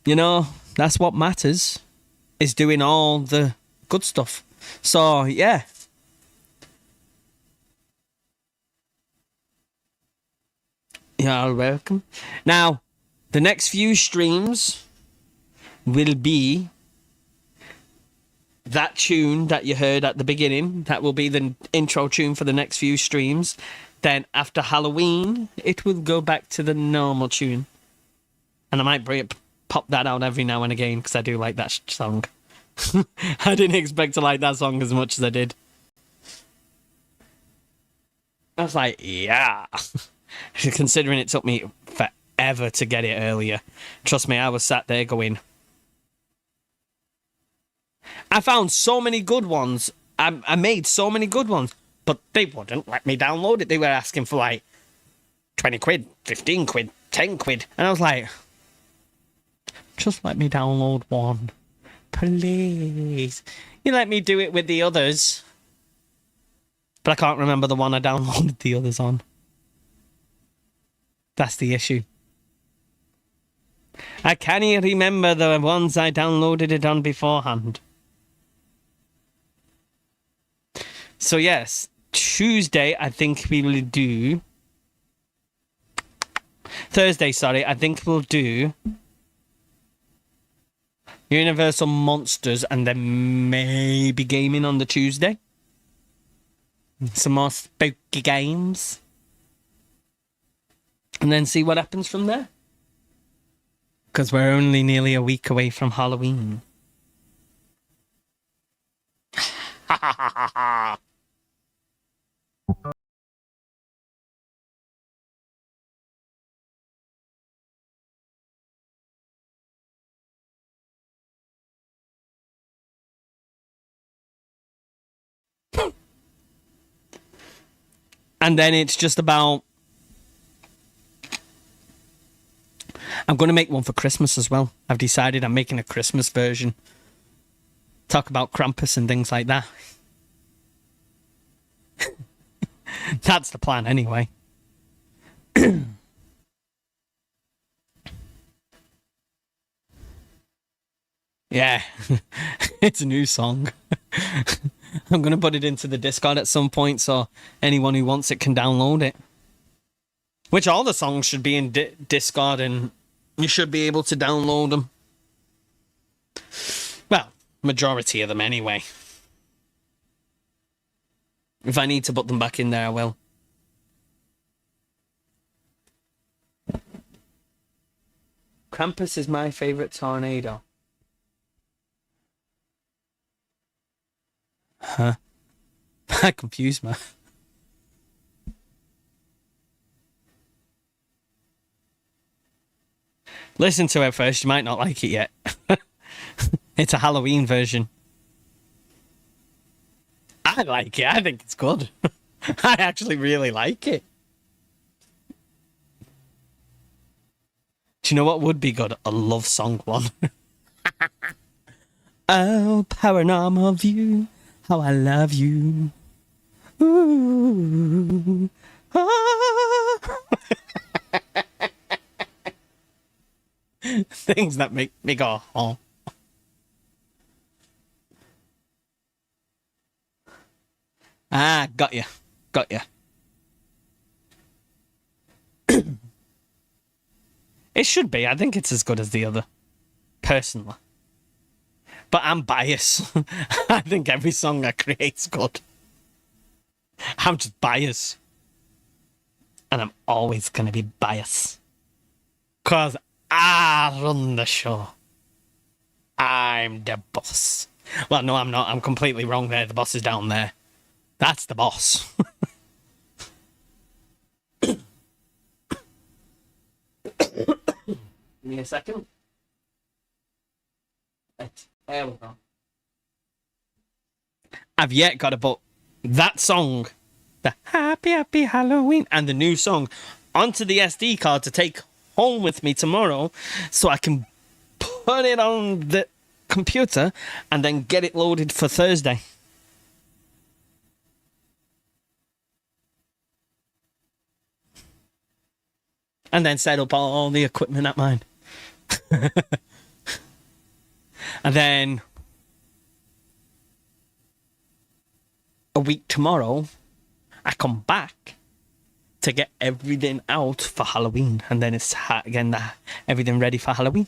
You know, that's what matters, is doing all the good stuff. So, yeah. You're welcome. Now, the next few streams will be that tune that you heard at the beginning. That will be the intro tune for the next few streams. Then after Halloween, it will go back to the normal tune. And I might pop that out every now and again because I do like that song. I didn't expect to like that song as much as I did. I was like, yeah. Considering it took me forever to get it earlier. Trust me, I was sat there going... I found so many good ones. I made so many good ones, but they wouldn't let me download it. They were asking for like 20 quid, 15 quid, 10 quid. And I was like, just let me download one. Please. You let me do it with the others. But I can't remember the one I downloaded the others on. That's the issue. I can't even remember the ones I downloaded it on beforehand. So yes, Tuesday I think we will do... Thursday, sorry, I think we'll do... Universal Monsters and then maybe gaming on the Tuesday. Some more spooky games. And then see what happens from there. Because we're only nearly a week away from Halloween. And then it's just about... I'm going to make one for Christmas as well. I've decided I'm making a Christmas version. Talk about Krampus and things like that. That's the plan anyway. Yeah, it's a new song. I'm going to put it into the Discord at some point so anyone who wants it can download it. Which all the songs should be in Discord and you should be able to download them. Well, majority of them anyway. If I need to put them back in there, I will. Krampus is my favourite tornado. Huh? I confused me. Listen to it first, you might not like it yet. It's a Halloween version. I like it, I think it's good. I actually really like it. Do you know what would be good? A love song one. Oh, paranormal view, how I love you. Ooh. Ah. Things that make me go, oh. Ah, got you. Got you. It should be. I think it's as good as the other, personally. But I'm biased. I think every song I create's good. I'm just biased. And I'm always going to be biased. Because I run the show. I'm the boss. Well, no, I'm not. I'm completely wrong there. The boss is down there. That's the boss. Give me a second. Right, there we go. I've yet got to put that song, the Happy Happy Halloween, and the new song onto the SD card to take home with me tomorrow so I can put it on the computer and then get it loaded for Thursday. And then set up all the equipment at mine. And then a week tomorrow, I come back to get everything out for Halloween. And then it's again everything ready for Halloween.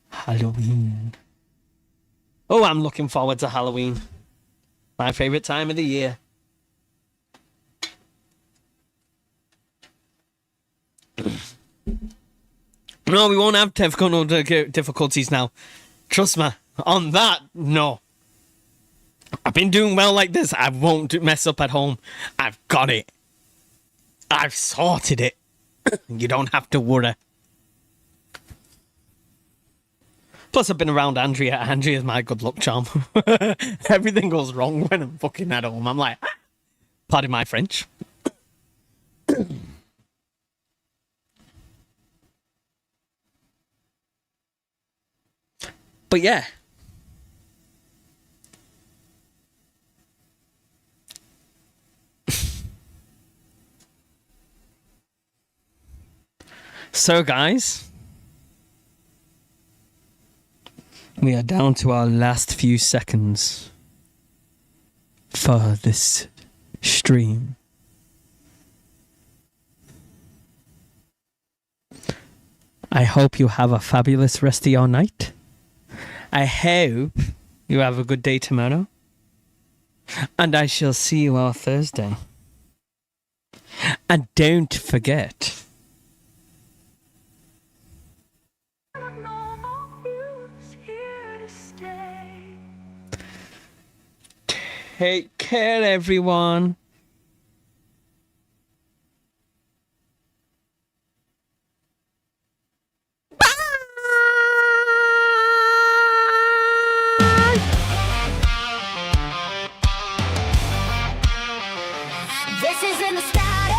Halloween. Oh, I'm looking forward to Halloween. My favourite time of the year. No, we won't have difficulties now. Trust me. On that, no. I've been doing well like this. I won't mess up at home. I've got it. I've sorted it. You don't have to worry. Plus, I've been around Andrea. Andrea's my good luck charm. Everything goes wrong when I'm fucking at home. I'm like, pardon my French. But yeah. So, guys, we are down to our last few seconds for this stream. I hope you have a fabulous rest of your night. I hope you have a good day tomorrow. And I shall see you on Thursday. And don't forget, take care, everyone. This is in the static.